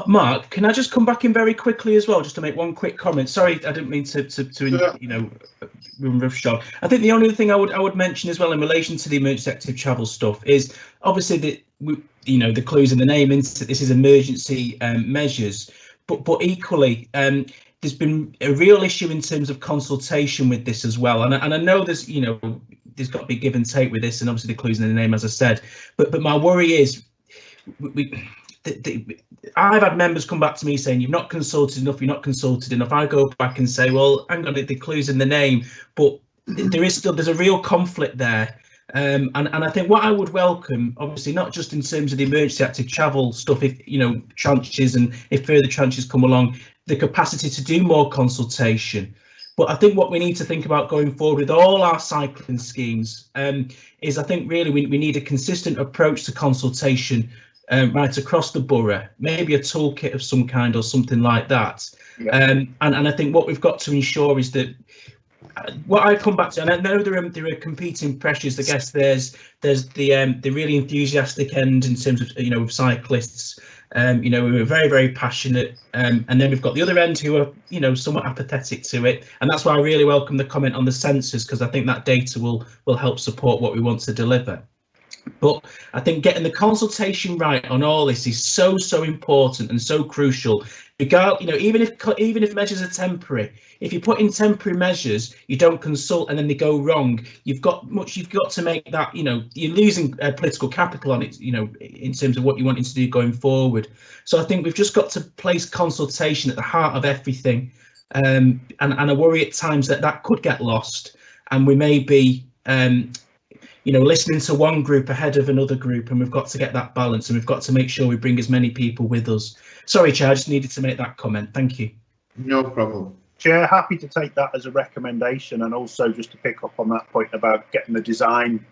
Mark, can I just come back in very quickly as well, just to make one quick comment? Sorry, I didn't mean to you know, run roughshod. I think the only thing I would mention as well in relation to the emergency active travel stuff is obviously the clues in the name into this is emergency measures, but equally there's been a real issue in terms of consultation with this as well, and I know there's there's got to be give and take with this, and obviously the clues in the name, as I said, but my worry is I've had members come back to me saying you've not consulted enough, you're not consulted enough. I go back and say, well, hang on, the clues in the name, but there's a real conflict there. And I think what I would welcome, obviously, not just in terms of the emergency active travel stuff, if tranches and if further tranches come along, the capacity to do more consultation. But I think what we need to think about going forward with all our cycling schemes is I think really we need a consistent approach to consultation right across the borough, maybe a toolkit of some kind or something like that. Yeah. And I think what we've got to ensure is that what I come back to, and I know there are competing pressures. I guess there's the really enthusiastic end in terms of of cyclists, who are very, very passionate, and then we've got the other end who are somewhat apathetic to it, and that's why I really welcome the comment on the sensors, because I think that data will help support what we want to deliver. But I think getting the consultation right on all this is so important and so crucial. Even if measures are temporary, if you put in temporary measures, you don't consult and then they go wrong, you've got to make that, you're losing political capital on it, in terms of what you wanted to do going forward. So I think we've just got to place consultation at the heart of everything, and I worry at times that could get lost, and we may be listening to one group ahead of another group, and we've got to get that balance, and we've got to make sure we bring as many people with us. Sorry, Chair, I just needed to make that comment. Thank you. No problem. Chair, happy to take that as a recommendation, and also just to pick up on that point about getting the design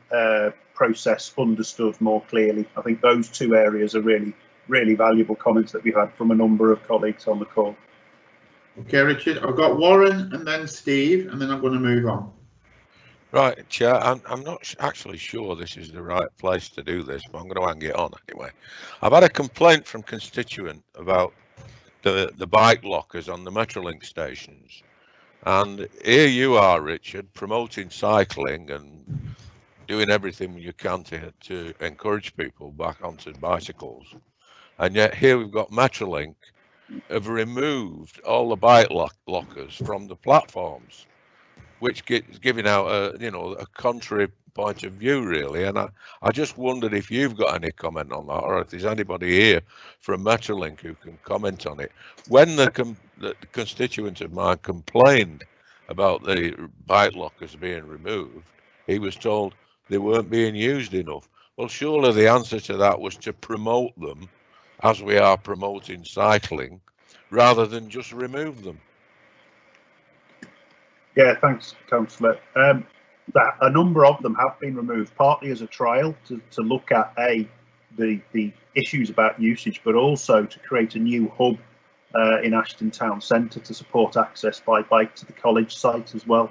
process understood more clearly. I think those two areas are really, really valuable comments that we've had from a number of colleagues on the call. Okay, Richard, I've got Warren and then Steve, and then I'm going to move on. Right, Chair, I'm not actually sure this is the right place to do this, but I'm going to hang it on anyway. I've had a complaint from constituent about the bike lockers on the Metrolink stations. And here you are, Richard, promoting cycling and doing everything you can to encourage people back onto bicycles. And yet here we've got Metrolink have removed all the bike lockers from the platforms, which is giving out a contrary point of view, really. And I just wondered if you've got any comment on that, or if there's anybody here from Metrolink who can comment on it. When the constituent of mine complained about the bike lockers being removed, he was told they weren't being used enough. Well, surely the answer to that was to promote them as we are promoting cycling, rather than just remove them. Yeah, thanks, Councillor. A number of them have been removed, partly as a trial to look at the issues about usage, but also to create a new hub in Ashton Town Centre to support access by bike to the college site as well.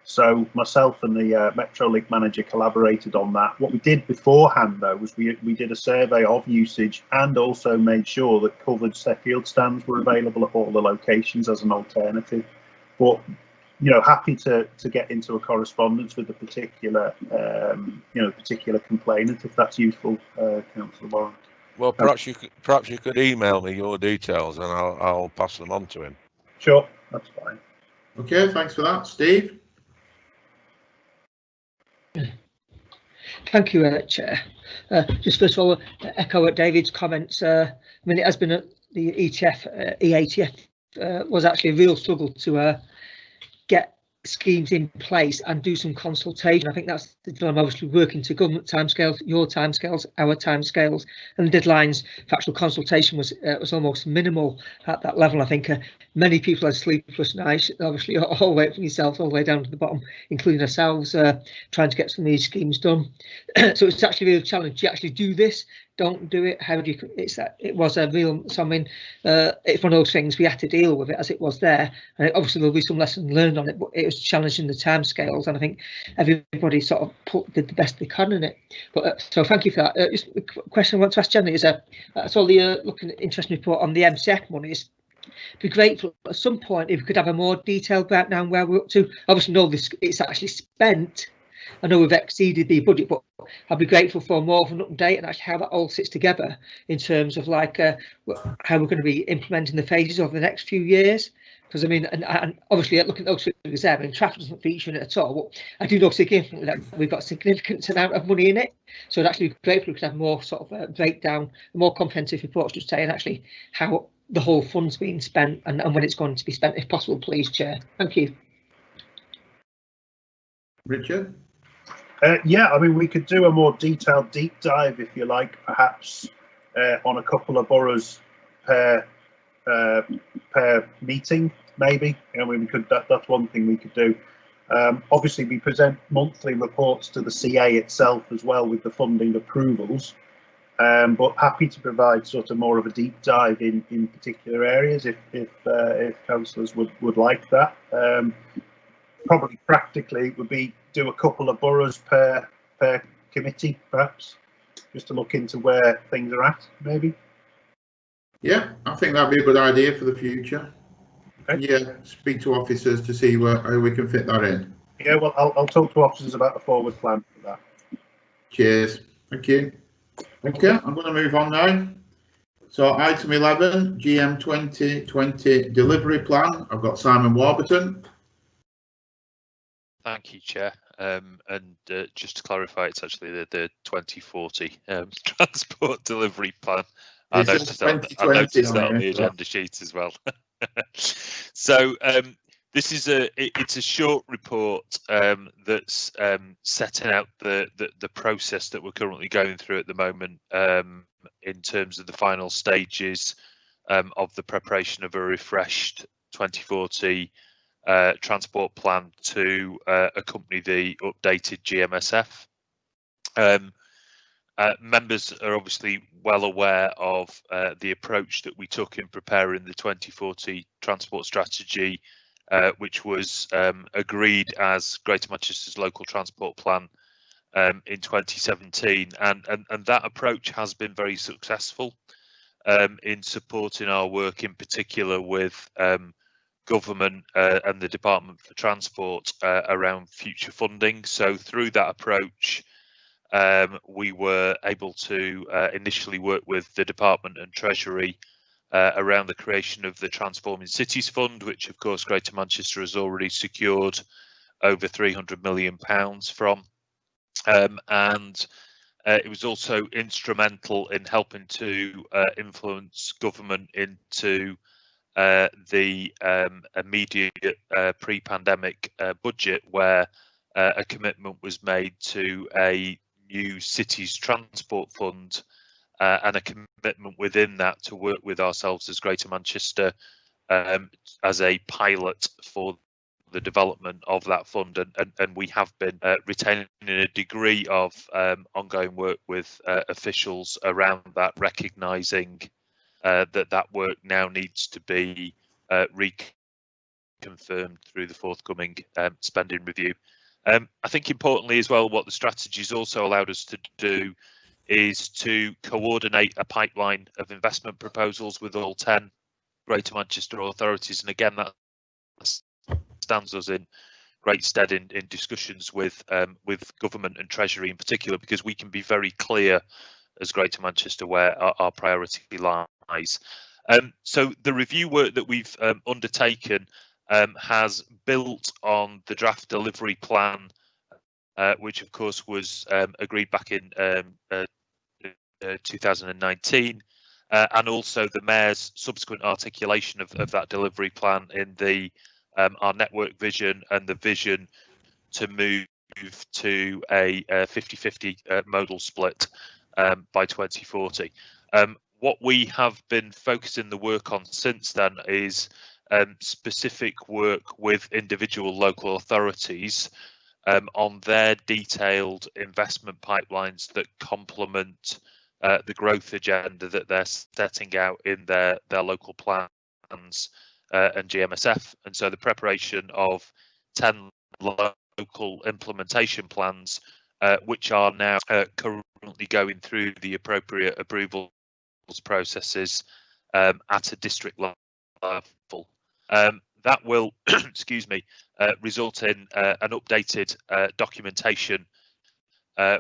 So myself and the Metrolink manager collaborated on that. What we did beforehand, though, was we did a survey of usage and also made sure that covered field stands were available at all the locations as an alternative. But happy to get into a correspondence with the particular particular complainant, if that's useful, Councillor Warren. Well, perhaps you could email me your details and I'll pass them on to him. Sure, that's fine. Okay, thanks for that, Steve. Thank you, Chair. Just first of all, echo David's comments. I mean, it has been the EATF was actually a real struggle to get schemes in place and do some consultation. I think that's the dilemma, obviously working to government timescales, your timescales, our timescales, and the deadlines for actual consultation was almost minimal at that level. I think many people had sleepless nights, obviously all the way from yourselves all the way down to the bottom, including ourselves, trying to get some of these schemes done. So it's actually a real challenge. Do you actually do this? Don't do it? How do you? It was a real. So I mean, it's one of those things we had to deal with it as it was there, and obviously there'll be some lessons learned on it. But it was challenging the timescales, and I think everybody sort of did the best they can in it. But so thank you for that. Just a question I want to ask Jenny is I saw the looking at interesting report on the MCF monies. Be grateful at some point if we could have a more detailed breakdown where we're up to. Obviously, know this it's actually spent. I know we've exceeded the budget, but I'd be grateful for more of an update and actually how that all sits together in terms of like how we're going to be implementing the phases over the next few years. Because I mean, and obviously looking at those figures there, I mean, traffic doesn't feature in it at all. But I do know significantly that we've got a significant amount of money in it. So I'd actually be grateful if we could have more sort of breakdown, more comprehensive reports just saying actually how the whole fund's being spent and when it's going to be spent, if possible, please, Chair. Thank you. Richard? Yeah, I mean, we could do a more detailed deep dive, if you like, perhaps on a couple of boroughs per meeting, maybe. I mean, we could. That's one thing we could do. Obviously, we present monthly reports to the CA itself as well with the funding approvals. But happy to provide sort of more of a deep dive in particular areas if councillors would like that. Probably practically it would be do a couple of boroughs per committee, perhaps, just to look into where things are at, maybe. Yeah, I think that'd be a good idea for the future. Okay. Yeah, speak to officers to see how we can fit that in. Yeah, well, I'll talk to officers about a forward plan for that. Cheers. Thank you. Okay, I'm going to move on now. So item 11, GM 2020 delivery plan. I've got Simon Warburton. Thank you, Chair. And just to clarify, it's actually the 2040 transport delivery plan. I noticed that on the agenda sheet as well. So this is it's a short report that's setting out the process that we're currently going through at the moment in terms of the final stages of the preparation of a refreshed 2040 transport plan to accompany the updated GMSF. Members are obviously well aware of the approach that we took in preparing the 2040 transport strategy, which was agreed as Greater Manchester's local transport plan in 2017, and that approach has been very successful in supporting our work, in particular with government and the Department for Transport around future funding. So through that approach, we were able to initially work with the Department and Treasury around the creation of the Transforming Cities Fund, which of course Greater Manchester has already secured over £300 million from. And it was also instrumental in helping to influence government into the immediate pre-pandemic budget, where a commitment was made to a new cities transport fund and a commitment within that to work with ourselves as Greater Manchester as a pilot for the development of that fund, and we have been retaining a degree of ongoing work with officials around that, recognising that work now needs to be reconfirmed through the forthcoming spending review. I think importantly as well, what the strategy's also allowed us to do is to coordinate a pipeline of investment proposals with all 10 Greater Manchester authorities, and again that stands us in great stead in discussions with government and Treasury in particular, because we can be very clear as Greater Manchester where our priority lies. So the review work that we've undertaken has built on the draft delivery plan, which of course was agreed back in 2019, and also the Mayor's subsequent articulation of that delivery plan in the our network vision and the vision to move to a 50-50 modal split by 2040. What we have been focusing the work on since then is specific work with individual local authorities on their detailed investment pipelines that complement the growth agenda that they're setting out in their local plans and GMSF. And so the preparation of 10 local implementation plans, which are now currently going through the appropriate approvals processes at a district level. That will, excuse me, result in an updated documentation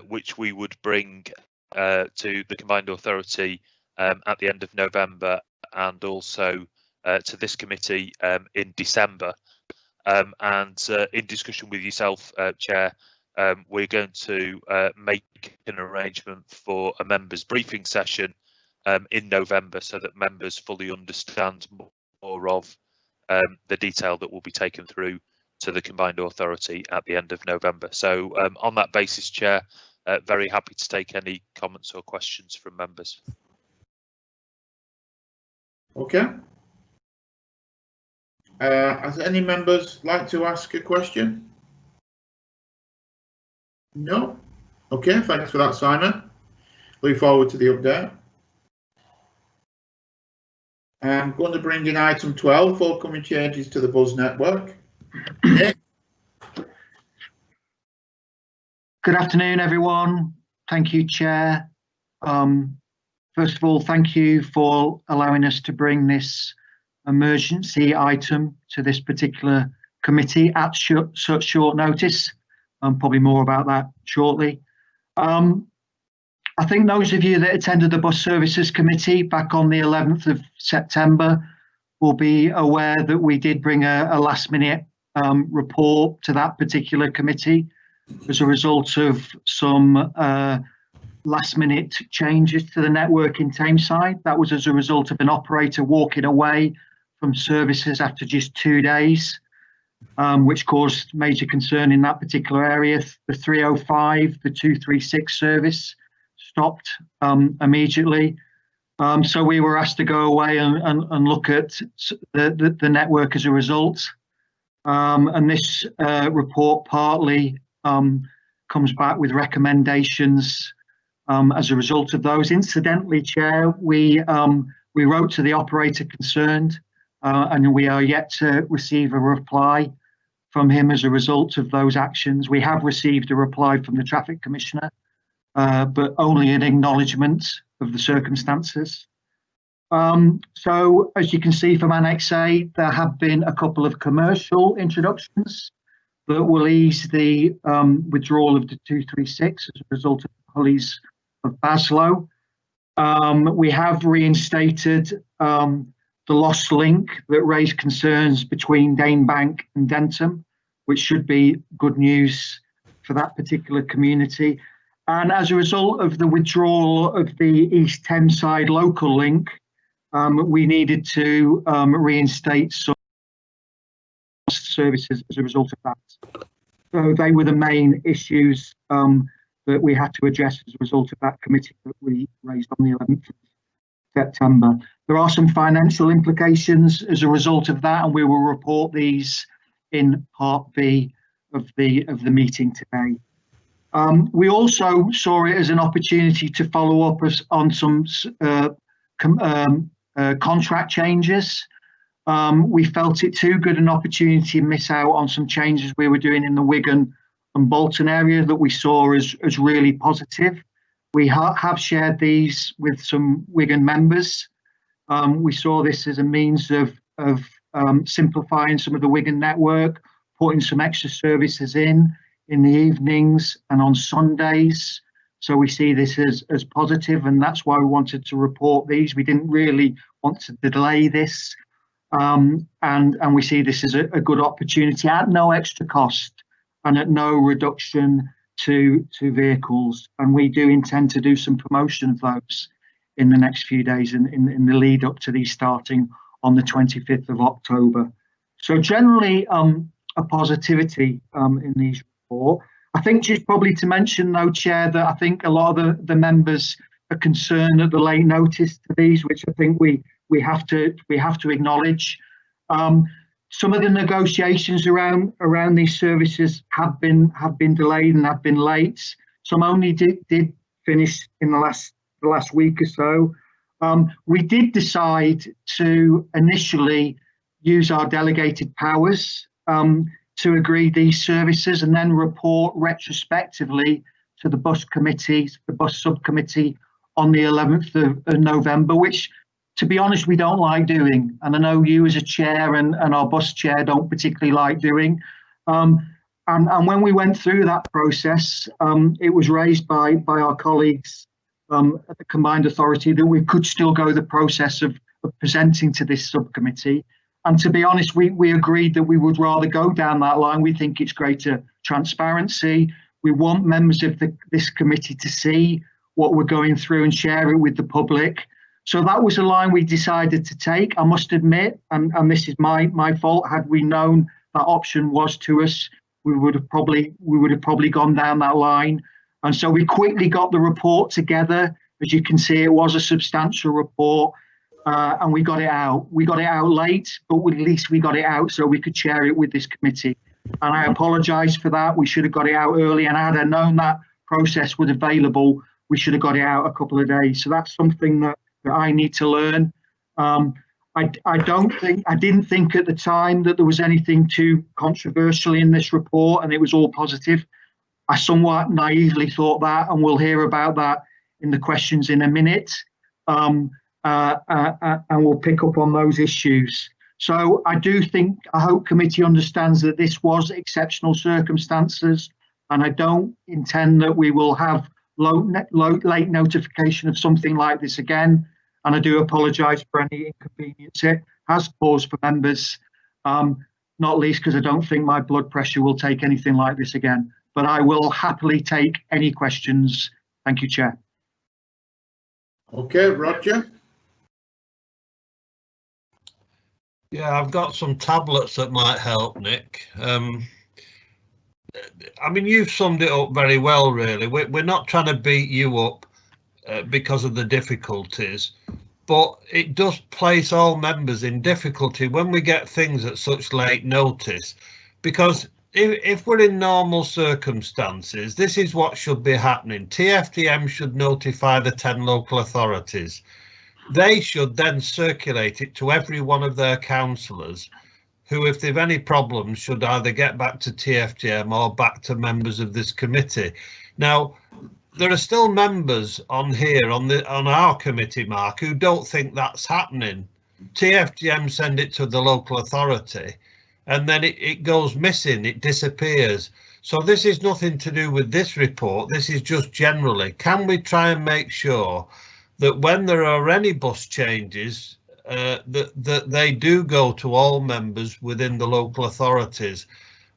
which we would bring to the Combined Authority at the end of November, and also to this committee in December. And in discussion with yourself, Chair, we're going to make an arrangement for a members' briefing session in November, so that members fully understand more of the detail that will be taken through to the Combined Authority at the end of November. So on that basis, Chair, very happy to take any comments or questions from members. Okay. Has any members like to ask a question? No? Okay, thanks for that, Simon. Look forward to the update. I'm going to bring in item 12, forthcoming changes to the bus network. Nick? Good afternoon, everyone. Thank you, Chair. First of all, thank you for allowing us to bring this emergency item to this particular committee at such short notice. Probably more about that shortly. I think those of you that attended the Bus Services Committee back on the 11th of September will be aware that we did bring a last-minute report to that particular committee as a result of some last-minute changes to the network in Tameside. That was as a result of an operator walking away from services after just 2 days, which caused major concern in that particular area. The 305, the 236 service stopped immediately. So we were asked to go away and look at the network as a result. And this report partly comes back with recommendations as a result of those. Incidentally, Chair, we wrote to the operator concerned, and we are yet to receive a reply from him as a result of those actions. We have received a reply from the Traffic Commissioner, but only an acknowledgement of the circumstances. So as you can see from Annex A, there have been a couple of commercial introductions that will ease the withdrawal of the 236 as a result of Hulleys of Baslow. We have reinstated the lost link that raised concerns between Danebank and Dentham, which should be good news for that particular community. And as a result of the withdrawal of the East Thameside local link, we needed to reinstate some services as a result of that. So they were the main issues that we had to address as a result of that committee that we raised on the 11th of September. There are some financial implications as a result of that, and we will report these in Part B of the meeting today. We also saw it as an opportunity to follow up on some contract changes. We felt it too good an opportunity to miss out on some changes we were doing in the Wigan and Bolton area that we saw as really positive. We have shared these with some Wigan members. We saw this as a means of simplifying some of the Wigan network, putting some extra services in the evenings and on Sundays. So we see this as positive, and that's why we wanted to report these. We didn't really want to delay this, and we see this as a good opportunity at no extra cost and at no reduction to vehicles. And we do intend to do some promotion of those in the next few days in the lead up to these starting on the 25th of October. So generally a positivity in these reports. I think just probably to mention though, Chair, that I think a lot of the members are concerned at the late notice to these, which I think we have to acknowledge. Some of the negotiations around these services have been delayed and have been late. Some only did finish in the last week or so. We did decide to initially use our delegated powers to agree these services and then report retrospectively to the bus subcommittee on the 11th of November, which, to be honest, we don't like doing. And I know you as a chair and our bus chair don't particularly like doing. And when we went through that process, it was raised by our colleagues at the combined authority that we could still go the process of presenting to this subcommittee. And to be honest, we agreed that we would rather go down that line. We think it's greater transparency. We want members of this committee to see what we're going through and share it with the public. So that was a line we decided to take. I must admit, and this is my fault, had we known that option was to us, we would have probably gone down that line. And so we quickly got the report together. As you can see, it was a substantial report. And we got it out. We got it out late, but at least we got it out so we could share it with this committee. And I apologise for that. We should have got it out early. And had I known that process was available, we should have got it out a couple of days. So that's something that I need to learn. I didn't think at the time that there was anything too controversial in this report, and it was all positive. I somewhat naively thought that, and we'll hear about that in the questions in a minute. And we'll pick up on those issues. So I hope committee understands that this was exceptional circumstances, and I don't intend that we will have late notification of something like this again. And I do apologise for any inconvenience it has caused for members, not least because I don't think my blood pressure will take anything like this again. But I will happily take any questions. Thank you, Chair. Okay, Roger. Yeah, I've got some tablets that might help, Nick. I mean, you've summed it up very well, really. We're not trying to beat you up because of the difficulties, but it does place all members in difficulty when we get things at such late notice, because if we're in normal circumstances, this is what should be happening. TFDM should notify the 10 local authorities. They should then circulate it to every one of their councillors, who, if they've any problems, should either get back to TFDM or back to members of this committee. Now, there are still members on here on our committee, Mark, who don't think that's happening. TFDM send it to the local authority, and then it goes missing, it disappears. So this is nothing to do with this report. This is just generally, can we try and make sure that when there are any bus changes, that they do go to all members within the local authorities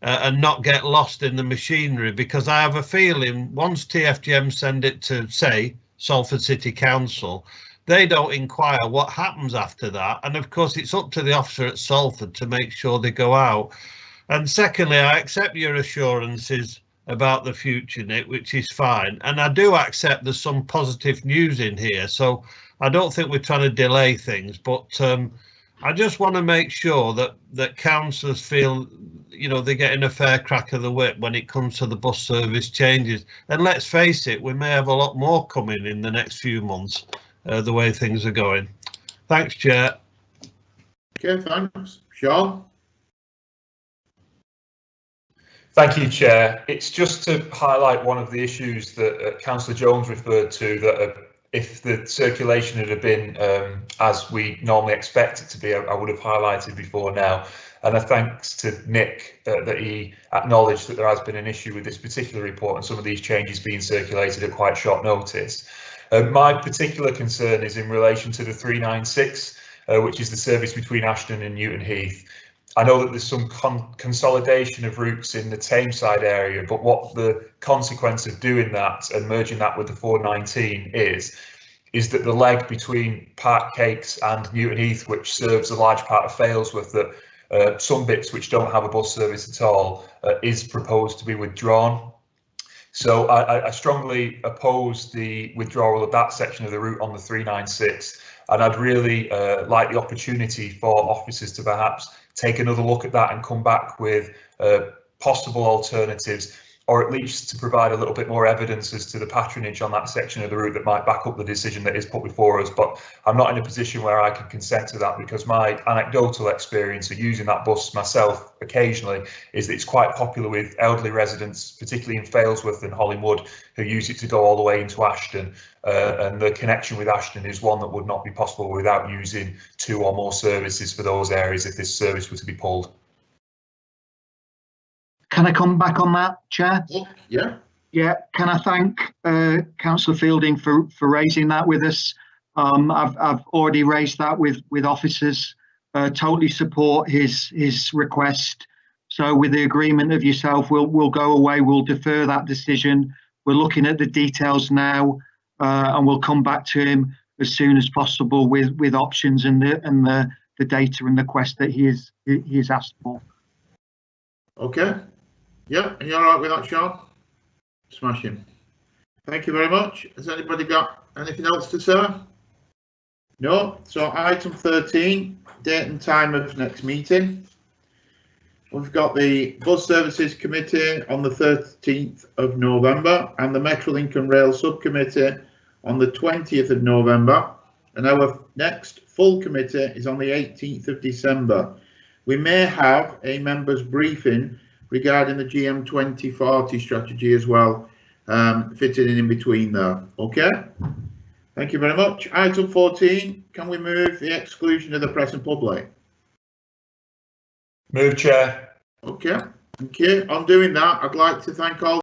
and not get lost in the machinery? Because I have a feeling once TFGM send it to, say, Salford City Council, they don't inquire what happens after that. And of course, it's up to the officer at Salford to make sure they go out. And secondly, I accept your assurances about the future, Nick, which is fine. And I do accept there's some positive news in here. So I don't think we're trying to delay things, but I just want to make sure that councillors feel, you know, they're getting a fair crack of the whip when it comes to the bus service changes. And let's face it, we may have a lot more coming in the next few months, the way things are going. Thanks, Chair. Okay, thanks. Sean? Thank you, Chair. It's just to highlight one of the issues that Councillor Jones referred to, that if the circulation had been as we normally expect it to be, I would have highlighted before now. And a thanks to Nick that he acknowledged that there has been an issue with this particular report and some of these changes being circulated at quite short notice. My particular concern is in relation to the 396, which is the service between Ashton and Newton Heath. I know that there's some consolidation of routes in the Tameside area, but what the consequence of doing that and merging that with the 419 is that the leg between Park Cakes and Newton Heath, which serves a large part of Failsworth, that some bits which don't have a bus service at all, is proposed to be withdrawn. So I strongly oppose the withdrawal of that section of the route on the 396, and I'd really like the opportunity for officers to perhaps take another look at that and come back with possible alternatives, or at least to provide a little bit more evidence as to the patronage on that section of the route that might back up the decision that is put before us. But I'm not in a position where I can consent to that, because my anecdotal experience of using that bus myself occasionally is that it's quite popular with elderly residents, particularly in Failsworth and Hollywood, who use it to go all the way into Ashton. And the connection with Ashton is one that would not be possible without using 2 or more services for those areas if this service were to be pulled. Can I come back on that, Chair? Yeah. Yeah. Can I thank Councillor Fielding for raising that with us? I've already raised that with officers. Totally support his request. So with the agreement of yourself, we'll go away. We'll defer that decision. We're looking at the details now, and we'll come back to him as soon as possible with options and the data and the quest that he has asked for. Okay. Yeah, are you all right with that, Sean? Smashing. Thank you very much. Has anybody got anything else to say? No. So item 13, date and time of next meeting. We've got the Bus Services Committee on the 13th of November and the Metrolink and Rail Subcommittee on the 20th of November. And our next full committee is on the 18th of December. We may have a members briefing regarding the GM 2040 strategy as well, fitting in between there. Okay, thank you very much. Item 14, can we move the exclusion of the press and public? Move, Chair. Okay, thank you. On doing that, I'd like to thank all